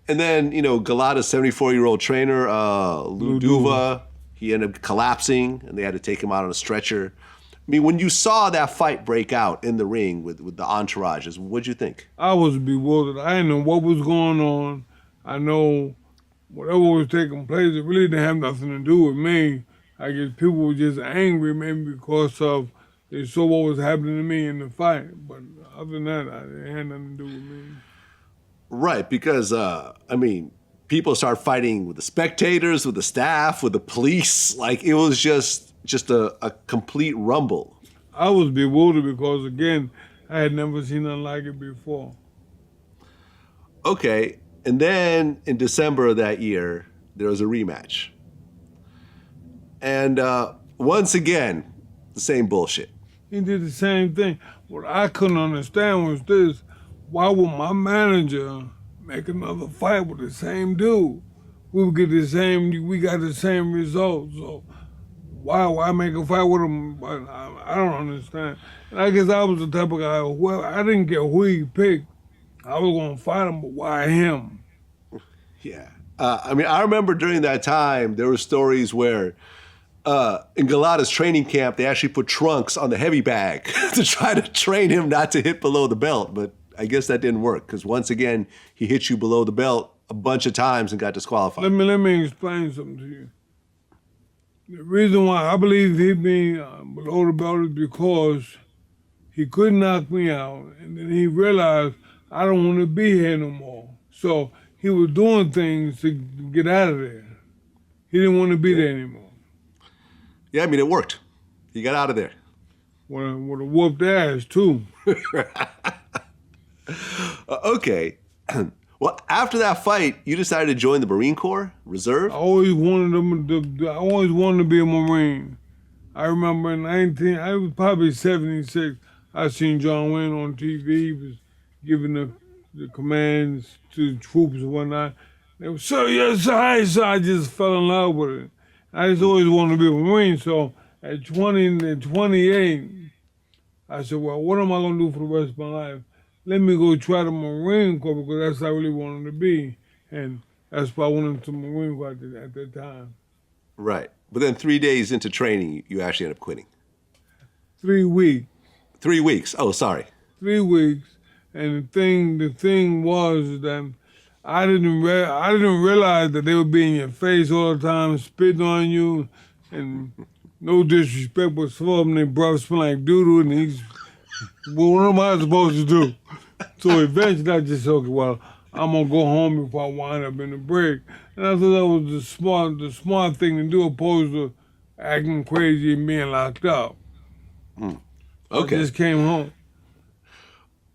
And then, Galata's 74-year-old trainer, Luduva, he ended up collapsing and they had to take him out on a stretcher. I mean, when you saw that fight break out in the ring with the entourages, what'd you think? I was bewildered. I didn't know what was going on. I know whatever was taking place, it really didn't have nothing to do with me. I guess people were just angry maybe because of they saw what was happening to me in the fight. But other than that, it had nothing to do with me. Right, because, people start fighting with the spectators, with the staff, with the police. Like, it was just a complete rumble. I was bewildered because, again, I had never seen nothing like it before. Okay, and then in December of that year, there was a rematch. And once again, the same bullshit. He did the same thing. What I couldn't understand was this. Why would my manager make another fight with the same dude? We got the same results. So why make a fight with him? But I don't understand. And I guess I was the type of guy, well, I didn't care who he picked. I was going to fight him, but why him? Yeah. I remember during that time, there were stories where in Galata's training camp, they actually put trunks on the heavy bag to try to train him not to hit below the belt. But I guess that didn't work because once again, he hit you below the belt a bunch of times and got disqualified. Let me explain something to you. The reason why I believe he being below the belt is because he couldn't knock me out, and then he realized I don't want to be here no more. So he was doing things to get out of there. He didn't want to be there anymore. Yeah, it worked. He got out of there. With a whooped ass, too. Okay. Well, after that fight, you decided to join the Marine Corps Reserve? I always wanted to be a Marine. I remember I was probably 76, I seen John Wayne on TV. He was giving the commands to the troops and whatnot. They were, sir, yes, sir, so I just fell in love with it. I just always wanted to be a Marine. So at 20 and 28, I said, well, what am I going to do for the rest of my life? Let me go try the Marine Corps because that's what I really wanted to be. And That's why I went into the Marine Corps at that time. Right. But then 3 days into training, you actually end up quitting. 3 weeks. 3 weeks. Oh, sorry. 3 weeks. And the thing was that I didn't realize that they would be in your face all the time, spitting on you, and no disrespect, but some of them, their breath smell like doo-doo, and well, what am I supposed to do? So eventually I just said, okay, well, I'm gonna go home before I wind up in the break. And I thought that was the smart thing to do, opposed to acting crazy and being locked up. Okay. I just came home.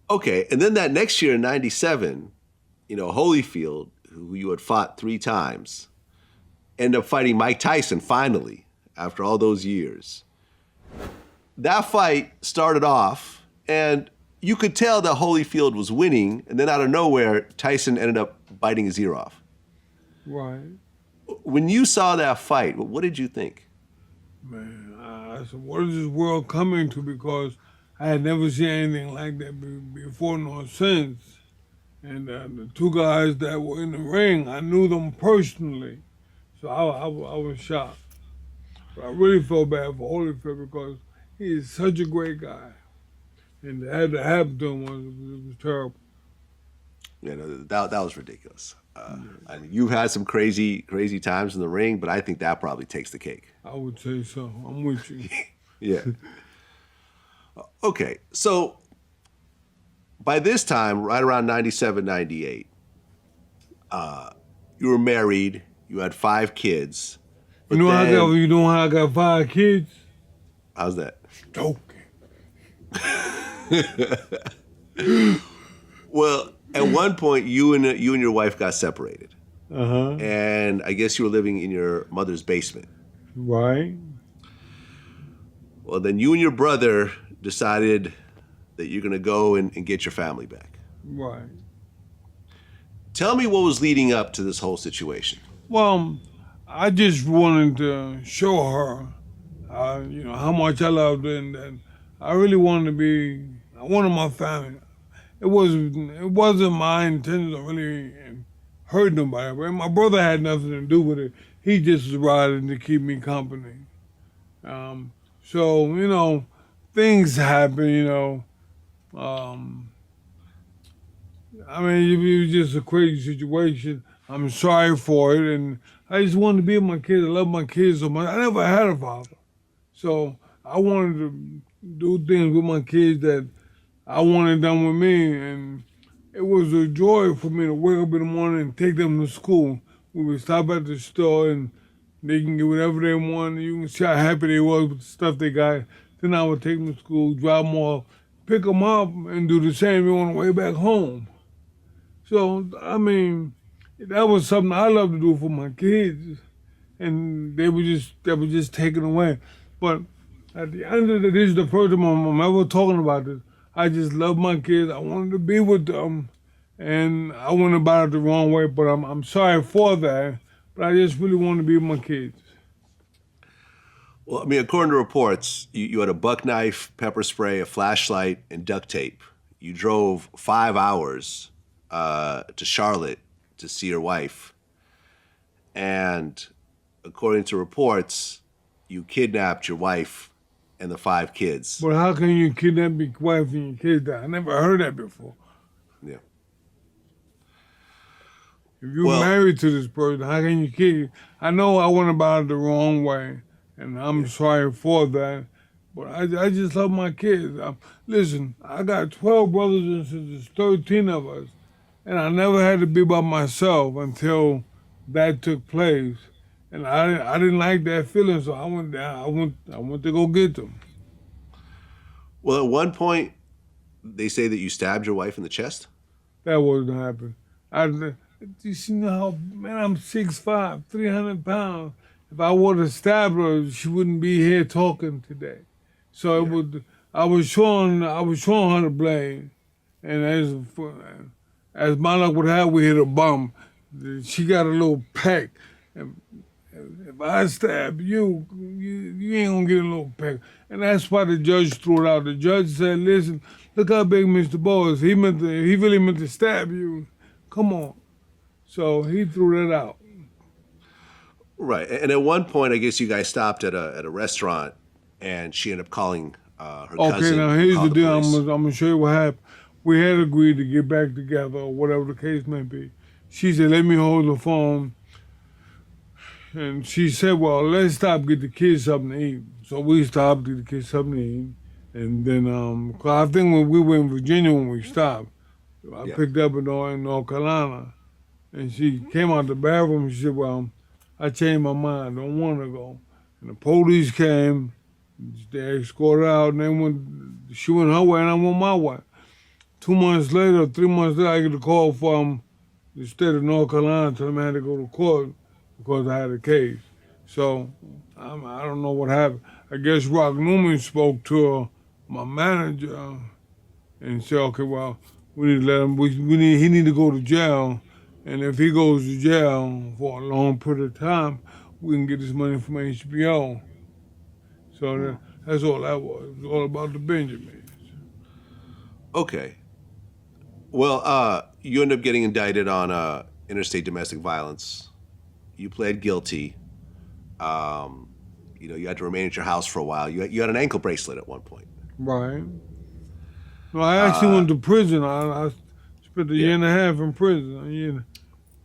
Okay. And then that next year in 97, Holyfield, who you had fought 3 times, ended up fighting Mike Tyson finally after all those years. That fight started off, and you could tell that Holyfield was winning, and then out of nowhere, Tyson ended up biting his ear off. Right. When you saw that fight, what did you think? Man, I said, what is this world coming to? Because I had never seen anything like that before nor since. And the 2 guys that were in the ring, I knew them personally. So I was shocked. But I really felt bad for Holyfield because he is such a great guy. And to have to happen to him was terrible. Yeah, that was ridiculous. I mean, you've had some crazy times in the ring, but I think that probably takes the cake. I would say so. I'm with you. Yeah. Okay, so by this time, right around 97, 98, you were married, you had 5 kids. You know how I got 5 kids? How's that? Joking. Well, at one point, you and your wife got separated. Uh-huh. And I guess you were living in your mother's basement. Right. Well, then you and your brother decided that you're going to go and get your family back. Right. Tell me what was leading up to this whole situation. Well, I just wanted to show her, how much I loved her, and that I really I wanted my family. It wasn't my intention to really hurt nobody. But my brother had nothing to do with it. He just was riding to keep me company. So, things happen, I mean, it was just a crazy situation. I'm sorry for it, and I just wanted to be with my kids. I love my kids so much. I never had a father. So I wanted to do things with my kids that I wanted done with me, and it was a joy for me to wake up in the morning and take them to school. We would stop at the store, and they can get whatever they want. You can see how happy they was with the stuff they got. Then I would take them to school, drop them off, pick them up, and do the same on the way back home. So, I mean, that was something I love to do for my kids, and they were just taken away. But at the end of the day, this is the first time I'm ever talking about this. I just love my kids. I wanted to be with them, and I went about it the wrong way. But I'm sorry for that. But I just really want to be with my kids. Well, I mean, according to reports, you had a buck knife, pepper spray, a flashlight, and duct tape. You drove 5 hours to Charlotte to see your wife. And according to reports, you kidnapped your wife and the 5 kids. But how can you kidnap your wife and your kids? I never heard that before. Yeah. If you're married to this person, how can you kid? I know I went about it the wrong way, and I'm sorry for that. But I just love my kids. Listen, I got 12 brothers and sisters, 13 of us, and I never had to be by myself until that took place. And I didn't like that feeling, so I went down. I went to go get them. Well, at one point, they say that you stabbed your wife in the chest. That wasn't happening. You see how, man, I'm 6'5", 300 pounds. If I would have stabbed her, she wouldn't be here talking today. So I was showing her the blade, and as my luck would have, we hit a bump. She got a little peck. If I stab you, you ain't gonna get a little peck. And that's why the judge threw it out. The judge said, listen, look how big Mr. Bowe is. He really meant to stab you. Come on. So he threw that out. Right. And at one point, I guess you guys stopped at a restaurant, and she ended up calling her Okay, cousin. now Who here's the called the deal. police. I'm gonna show you what happened. We had agreed to get back together or whatever the case may be. She said, "Let me hold the phone," and she said, "Well, let's stop, get the kids something to eat." So we stopped, get the kids something to eat, and then 'cause I think when we were in Virginia when we stopped, I Yeah. picked up in North Carolina, and she came out the bathroom. And she said, "Well, I changed my mind. Don't want to go." And the police came. They escorted her out, and they went. She went her way, and I went my way. 2 months later, 3 months later, I get a call from the state of North Carolina telling me I had to go to court because I had a case. So I don't know what happened. I guess Rock Newman spoke to my manager and said, "Okay, well, we need to let him. He need to go to jail, and if he goes to jail for a long period of time, we can get this money from HBO." So that's all that was. It was all about the Benjamins. Okay. Well, you end up getting indicted on interstate domestic violence. You pled guilty. You had to remain at your house for a while. You had an ankle bracelet at one point. Right. No, I actually went to prison. I spent a year Yeah. and a half in prison. A year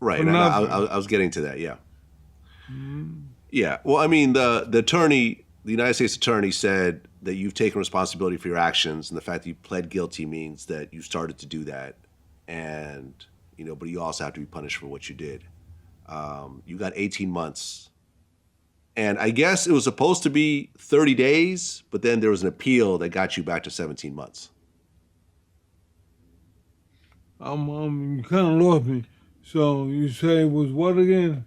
Right. for And nothing. I was getting to that. Yeah. Yeah. Well, I mean, the attorney, the United States attorney, said that you've taken responsibility for your actions, and the fact that you pled guilty means that you started to do that, and but you also have to be punished for what you did. You got 18 months, and I guess it was supposed to be 30 days, but then there was an appeal that got you back to 17 months. You kind of lost me. So you say it was what again?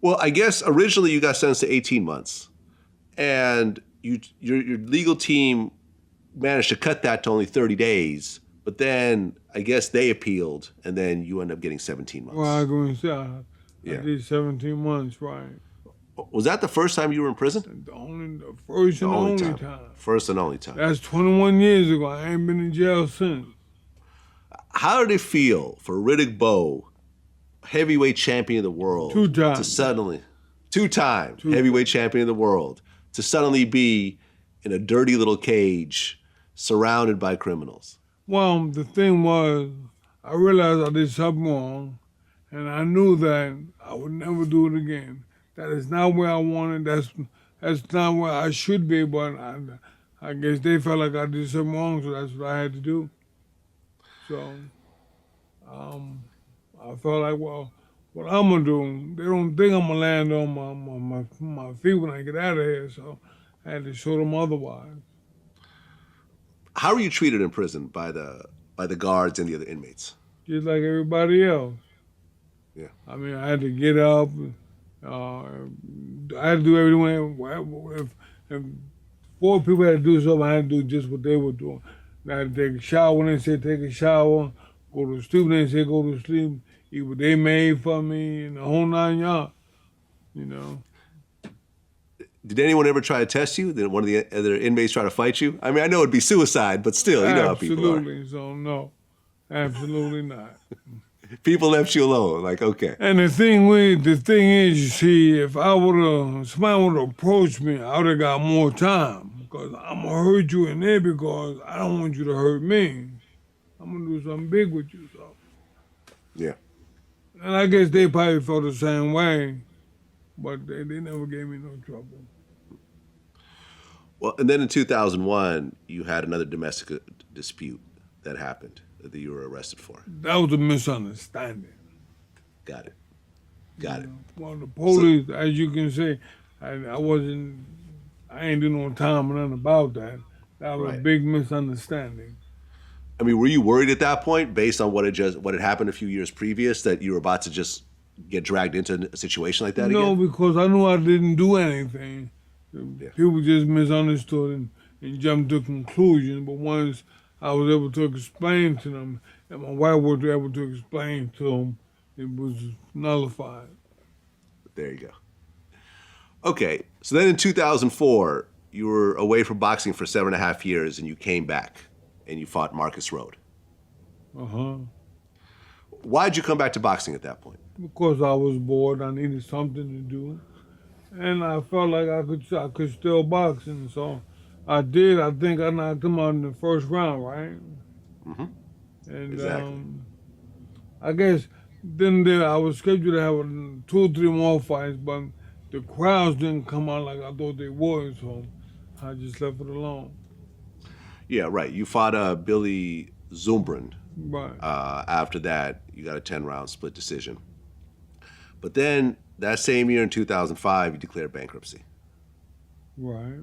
Well, I guess originally you got sentenced to 18 months, and your legal team managed to cut that to only 30 days. But then I guess they appealed, and then you end up getting 17 Well, I months. go and say I Yeah. did 17 months, right? Was that the first time you were in prison? The first The and only only time. time. First and only time. That's 21 years ago. I ain't been in jail since. How did it feel for Riddick Bowe, heavyweight champion of the world, Two to times. suddenly, two-time heavyweight champion of the world, to suddenly be in a dirty little cage surrounded by criminals? Well, the thing was, I realized I did something wrong, and I knew that I would never do it again. That is not where I wanted. That's not where I should be. But I guess they felt like I did something wrong, so that's what I had to do. So I felt like, well, what I'm gonna do? They don't think I'm gonna land on my feet when I get out of here. So I had to show them otherwise. How were you treated in prison by the guards and the other inmates? Just like everybody else. Yeah. I mean, I had to get up. I had to do everything. If four people had to do something, I had to do just what they were doing. I had to take a shower when they said take a shower, go to sleep when they said go to sleep, eat what they made for me, and the whole 9 yards, you know. Did anyone ever try to test you? Did one of the other inmates try to fight you? I mean, I know it'd be suicide, but still, you know how people are. Absolutely. So, no, absolutely not. People left you alone. Like, okay. And the thing is, you see, if somebody would have approached me, I would have got more time. Because I'm going to hurt you in there because I don't want you to hurt me. I'm going to do something big with you. So. Yeah. And I guess they probably felt the same way, but they never gave me no trouble. Well, and then in 2001, you had another domestic dispute that happened that you were arrested for. That was a misunderstanding. Got it. Got it. Well, the police, as you can see, I ain't do no time or nothing about that. That was a Right. big misunderstanding. I mean, were you worried at that point, based on what had happened a few years previous, that you were about to just get dragged into a situation like that No, again? because I knew I didn't do anything. Yeah. People just misunderstood and jumped to conclusions. But once I was able to explain to them, and my wife was able to explain to them, it was nullified. There you go. Okay, so then in 2004, you were away from boxing for 7.5 years, and you came back and you fought Marcus Road. Uh-huh. Why'd you come back to boxing at that point? Because I was bored, I needed something to do, and I felt like I could still box, and so I did. I think I knocked him out in the first round, right? Hmm. And Exactly. I guess then there I was scheduled to have 2 or 3 more fights, but the crowds didn't come out like I thought they would, so I just left it alone. Yeah, right. You fought Billy Zumbrun. Right, After that, you got a 10-round split decision. But then that same year in 2005, you declared bankruptcy. right.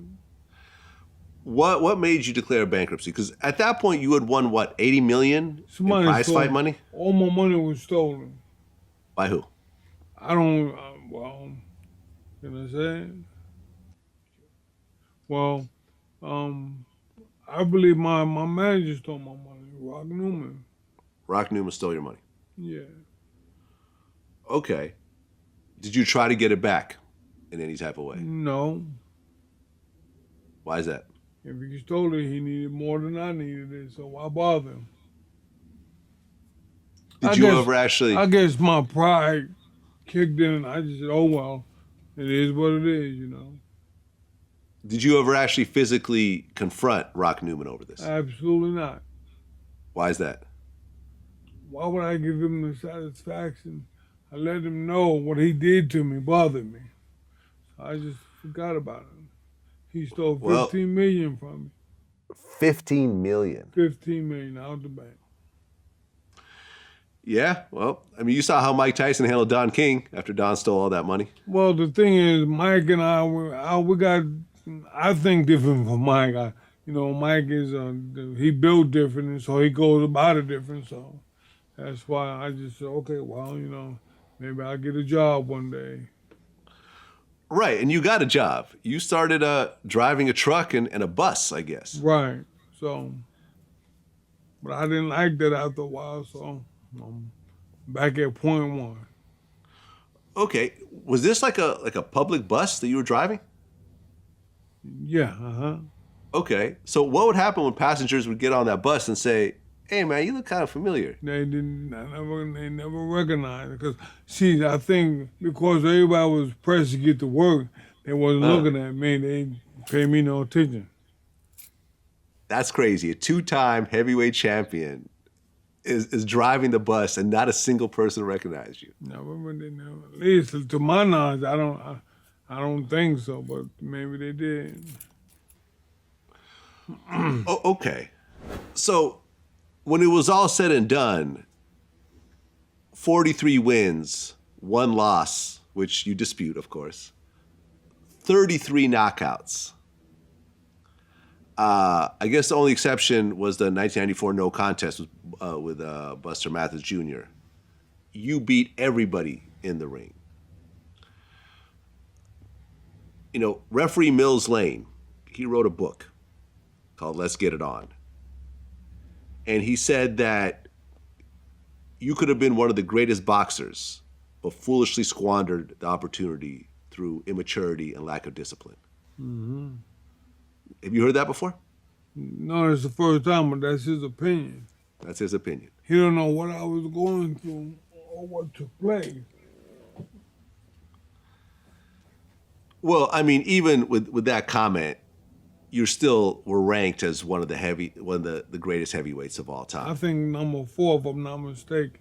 What made you declare bankruptcy? Because at that point, you had won what, 80 million in Somebody prize fight stole money? all my money was stolen. By who? I don't. Well, can I say? Well, um, I believe my manager stole my money, Rock Newman. Rock Newman stole your money. Yeah. Okay. Did you try to get it back in any type of way? No. Why is that? If he stole it, he needed more than I needed it, so why bother him? Did I you guess ever actually? I guess my pride kicked in and I just said, oh well, it is what it is. Did you ever actually physically confront Rock Newman over this? Absolutely not. Why is that? Why would I give him the satisfaction? I let him know what he did to me bothered me. So I just forgot about it. He stole Well, 15 million from me. 15 million. 15 million out the bank. Yeah, well, I mean, you saw how Mike Tyson handled Don King after Don stole all that money. Well, the thing is, Mike and we got, I think different from Mike. Mike is, he built different, and so he goes about it different. So that's why I just said, okay, well, maybe I'll get a job one day. Right, and you got a job. You started driving a truck and a bus, I guess. Right. So, but I didn't like that after a while, so I'm back at point one. Okay, was this like a public bus that you were driving? Yeah, uh-huh. Okay, so what would happen when passengers would get on that bus and say, "Hey, man, you look kind of familiar"? They never recognized it. Because, see, I think because everybody was pressed to get to work, they wasn't Uh, looking at me. They didn't pay me no attention. that's crazy. A two-time heavyweight champion is driving the bus and not a single person recognized you. They never. At least to my knowledge, I don't think so, but maybe they did. Oh, okay. So when it was all said and done, 43 wins, 1 loss, which you dispute, of course, 33 knockouts. I guess the only exception was the 1994 no contest with Buster Mathis Jr. You beat everybody in the ring. Referee Mills Lane, he wrote a book called Let's Get It On. And he said that you could have been one of the greatest boxers, but foolishly squandered the opportunity through immaturity and lack of discipline. Mm-hmm. Have you heard that before? No, it's the first time, but that's his opinion. That's his opinion. He don't know what I was going through or what took place. Well, I mean, even with that comment, you still were ranked as one of the greatest heavyweights of all I time. think number 4, if I'm not mistaken.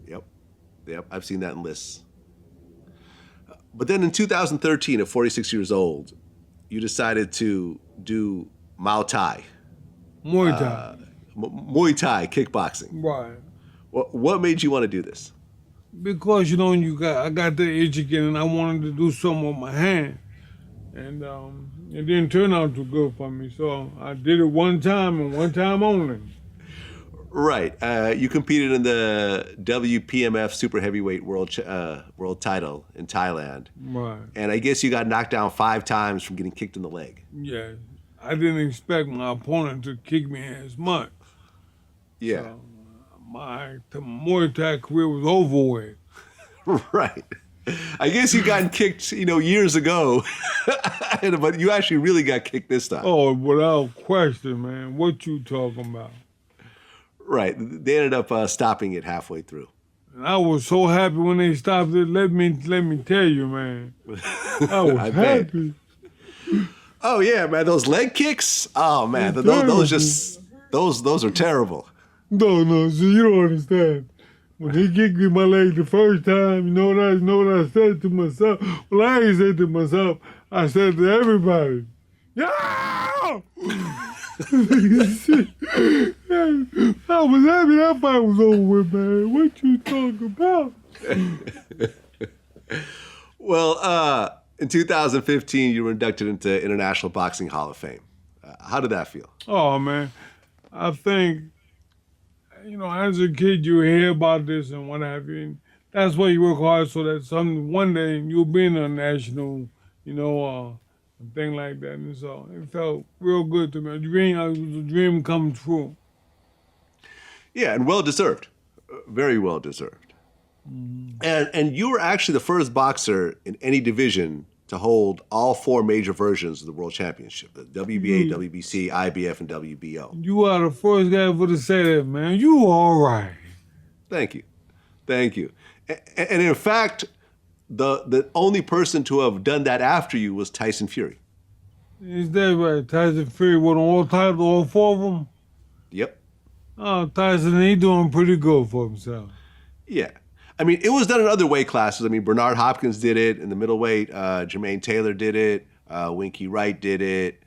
Yep. I've seen that in lists. But then in 2013, at 46 years old, you decided to do Muay Thai, Muay Thai. Muay Thai kickboxing. Right. What made you want to do this? Because I got the itch again, and I wanted to do something with my hand, and it didn't turn out too good for me. So I did it one time and one time only. Right. You competed in the WPMF Super Heavyweight World title in Thailand, Right. and I guess you got knocked down 5 times from getting kicked in the leg. Yeah. I didn't expect my opponent to kick me as much. Yeah. So my Muay Thai career was over with. Right. I guess you got kicked, years ago, but you actually really got kicked this time. Oh, without question, man. What you talking about? Right. They ended up stopping it halfway through. And I was so happy when they stopped it. Let me tell you, man. I was I bet. happy. Oh yeah, man, those leg kicks. Oh man, They're those are terrible. No, see, you don't understand. When he kicked me in my leg the first time, you know what I said to myself? Well, I ain't said to myself. I said to everybody, yeah! I was happy that fight was over with, man. What you talking about? Well, in 2015, you were inducted into International Boxing Hall of Fame. How did that feel? Oh, man. I think, as a kid, you hear about this and what have you. And that's why you work hard so that one day you'll be in a national, thing like that. And so it felt real good to me. It was a dream come true. Yeah, and well deserved, very well deserved. And you were actually the first boxer in any division to hold all four major versions of the World Championship: the WBA, WBC, IBF, and WBO. You are the first guy ever to say that, man. You all right. Thank you. And in fact, the only person to have done that after you was Tyson Fury. Is that right? Tyson Fury won all titles, all four of them? Yep. Oh, Tyson, he doing pretty good for himself. Yeah. I mean, it was done in other weight classes. I mean, Bernard Hopkins did it in the middleweight. Jermaine Taylor did it. Winky Wright did it.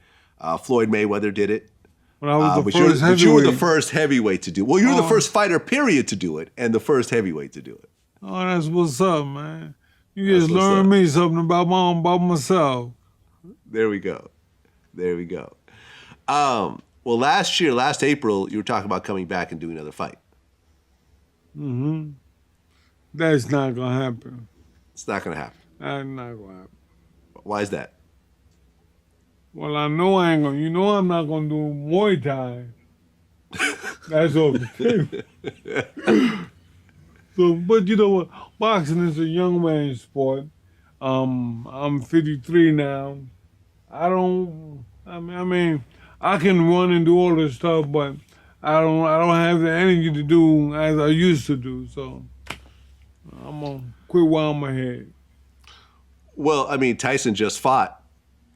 Floyd Mayweather did it. When I was the but first heavyweight. you were the first heavyweight to do it. Well, you were the first fighter, period, to do it, and the first heavyweight to do it. Oh, that's what's up, man. You just learned me something about myself. There we go. Well, last April, you were talking about coming back and doing another fight. Mm-hmm. That's not going to happen. It's not going to happen. That's not going to happen. Why is that? Well, I know I ain't going to. You know I'm not going to do Muay Thai. That's all the thing. So, but you know what? Boxing is a young man's sport. I'm 53 now. I mean, I can run and do all this stuff, but I don't have the energy to do as I used to do. So I'm gonna quit while I'm ahead. Well, I mean, Tyson just fought,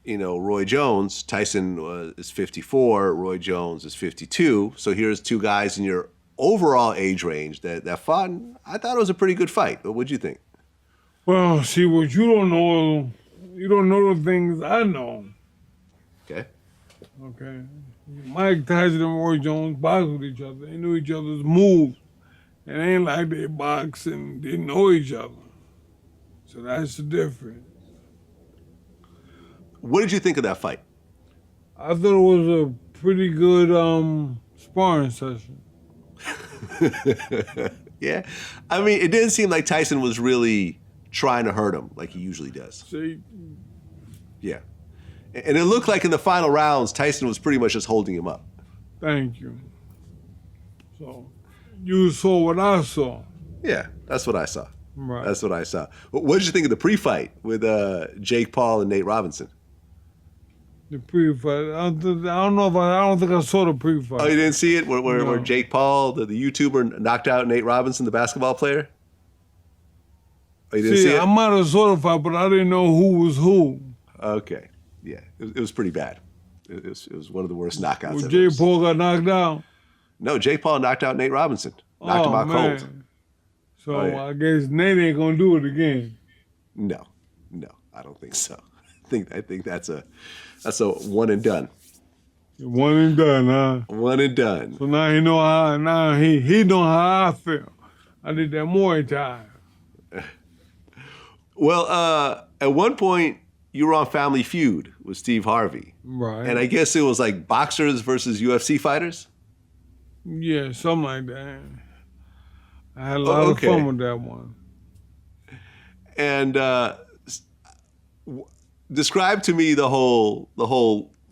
Roy Jones. Tyson is 54. Roy Jones is 52. So here's two guys in your overall age range that fought. And I thought it was a pretty good fight. But what'd you think? Well, see, what you don't know the things I know. Okay. Mike Tyson and Roy Jones boxed with each other. They knew each other's moves. It ain't like they boxed and didn't know each other. So that's the difference. What did you think of that fight? I thought it was a pretty good sparring session. Yeah. I mean, it didn't seem like Tyson was really trying to hurt him like he usually does. See? Yeah. And it looked like in the final rounds, Tyson was pretty much just holding him up. Thank you. So, you saw what I saw. Yeah, that's what I saw. Right. That's what I saw. What did you think of the pre-fight with Jake Paul and Nate Robinson? The pre-fight. I don't think I saw the pre-fight. Oh, you didn't see it? Where Jake Paul, the YouTuber, knocked out Nate Robinson, the basketball player? Oh, you didn't see it? I might have saw the fight, but I didn't know who was who. Okay. Yeah, it was pretty bad. It was one of the worst knockouts. Well, Jake Paul got knocked out? No, Jake Paul knocked out Nate Robinson. Knocked him out cold. So I guess Nate ain't gonna do it again. No, I don't think so. I think that's a one and done. One and done, huh? One and done. So now he know he know how I feel. I did that Muay Thai. Well, at one point you were on Family Feud with Steve Harvey. Right. And I guess it was like boxers versus UFC fighters? Yeah, something like that. I had a lot of fun with that one. And describe to me the whole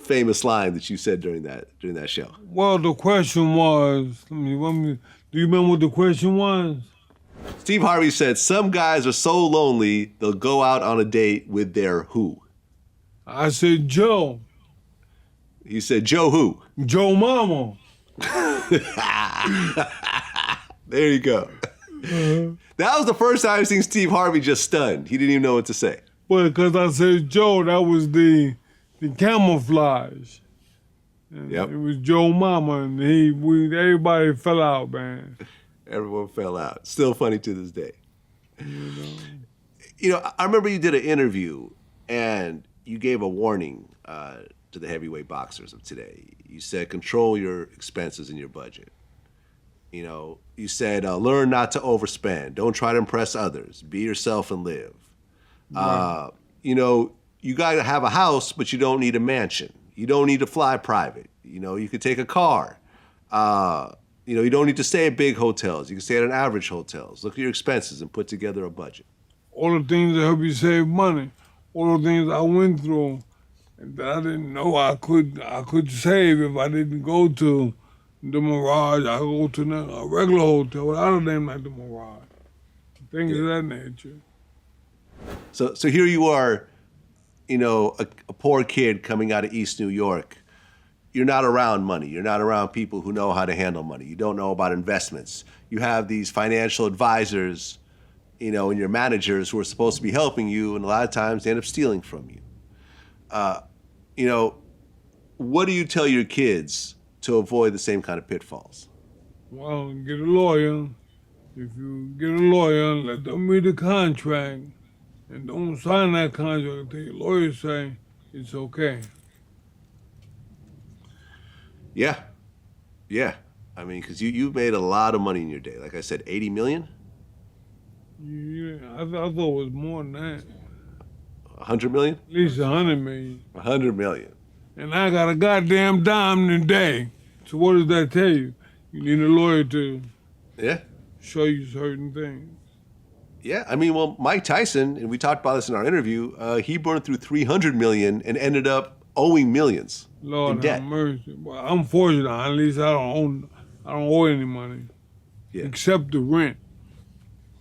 famous line that you said during that show. Well, the question was, do you remember what the question was? Steve Harvey said, some guys are so lonely, they'll go out on a date with their who? I said, Joe. He said, Joe who? Joe Mama. There you go. That was the first time I've seen Steve Harvey just stunned. He didn't even know what to say. But because I said Joe, that was the camouflage. And Yep. It was Joe Mama, and everybody fell out, man. Everyone fell out. Still funny to this day. You know, I remember you did an interview and you gave a warning to the heavyweight boxers of today. You said, control your expenses and your budget. You know, you said, learn not to overspend. Don't try to impress others. Be yourself and live. Right. You know, you got to have a house, but you don't need a mansion. You don't need to fly private. You know, you could take a car. You know, you don't need to stay at big hotels. You can stay at an average hotels. Look at your expenses and put together a budget. All the things that help you save money, all the things I went through that I didn't know I could save if I didn't go to the Mirage. I go to a regular hotel without a name like the Mirage. Things of that nature. So here you are, you know, a poor kid coming out of East New York. You're not around money. You're not around people who know how to handle money. You don't know about investments. You have these financial advisors, you know, and your managers who are supposed to be helping you, and a lot of times they end up stealing from you. You know, what do you tell your kids to avoid the same kind of pitfalls? Well, get a lawyer. If you get a lawyer, let them read the contract, and don't sign that contract until your lawyer say it's okay. Yeah. I mean, because you made a lot of money in your day. Like I said, 80 million? Yeah, I thought it was more than that. 100 million? At least 100 million. 100 million. And I got a goddamn dime in a day. So what does that tell you? You need a lawyer to Yeah. show you certain things. Yeah, I mean, well, Mike Tyson, and we talked about this in our interview, he burned through 300 million and ended up owing millions Lord in debt. have mercy. Well, I'm fortunate. At least I don't owe any money. Yeah. Except the rent.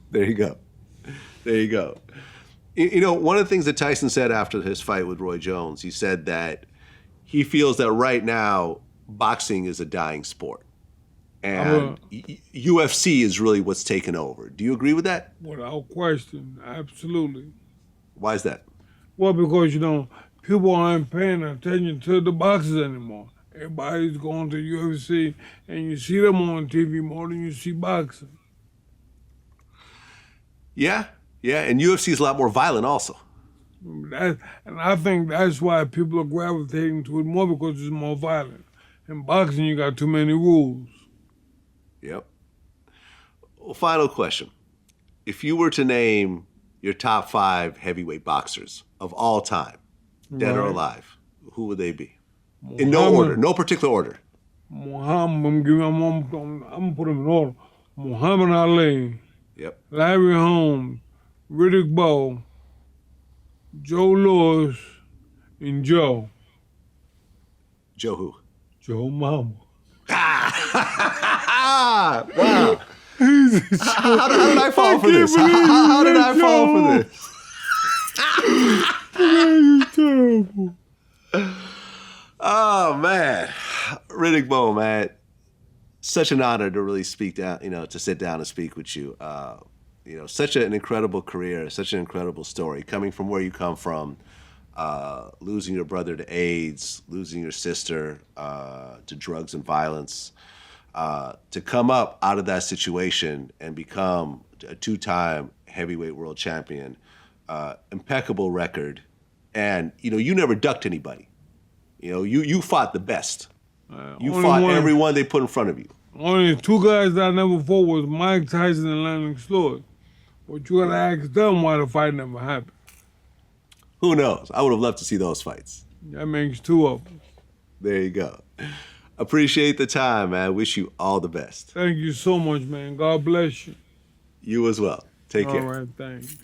There you go. You know, one of the things that Tyson said after his fight with Roy Jones, he said that he feels that right now boxing is a dying sport. And UFC is really what's taken over. Do you agree with that? Without question. Absolutely. Why is that? Well, because, you know, people aren't paying attention to the boxers anymore. Everybody's going to UFC, and you see them on TV more than you see boxing. Yeah, and UFC is a lot more violent also. And I think that's why people are gravitating to it more, because it's more violent. In boxing, you got too many rules. Yep. Well, final question. If you were to name your top 5 heavyweight boxers of all time, dead or alive, who would they be? In no order, no particular order. I'm gonna put them in order. Muhammad Ali, Yep. Larry Holmes, Riddick Bowe, Joe Louis, and Joe. Joe who? Joe Mama. Wow. How did I fall for this? How did I fall for this? You're terrible. Oh man, Riddick Bowe, man, such an honor to really speak down, to sit down and speak with you. Such an incredible career, such an incredible story, coming from where you come from, losing your brother to AIDS, losing your sister to drugs and violence, to come up out of that situation and become a 2-time heavyweight world champion, impeccable record, and you never ducked anybody. You fought the best. You fought everyone they put in front of you. Only 2 guys that I never fought was Mike Tyson and Lennox Lewis. But you gotta ask them why the fight never happened. Who knows? I would have loved to see those fights. That makes 2 of them. There you go. Appreciate the time, man. Wish you all the best. Thank you so much, man. God bless you. You as well. Take care. All right, thanks.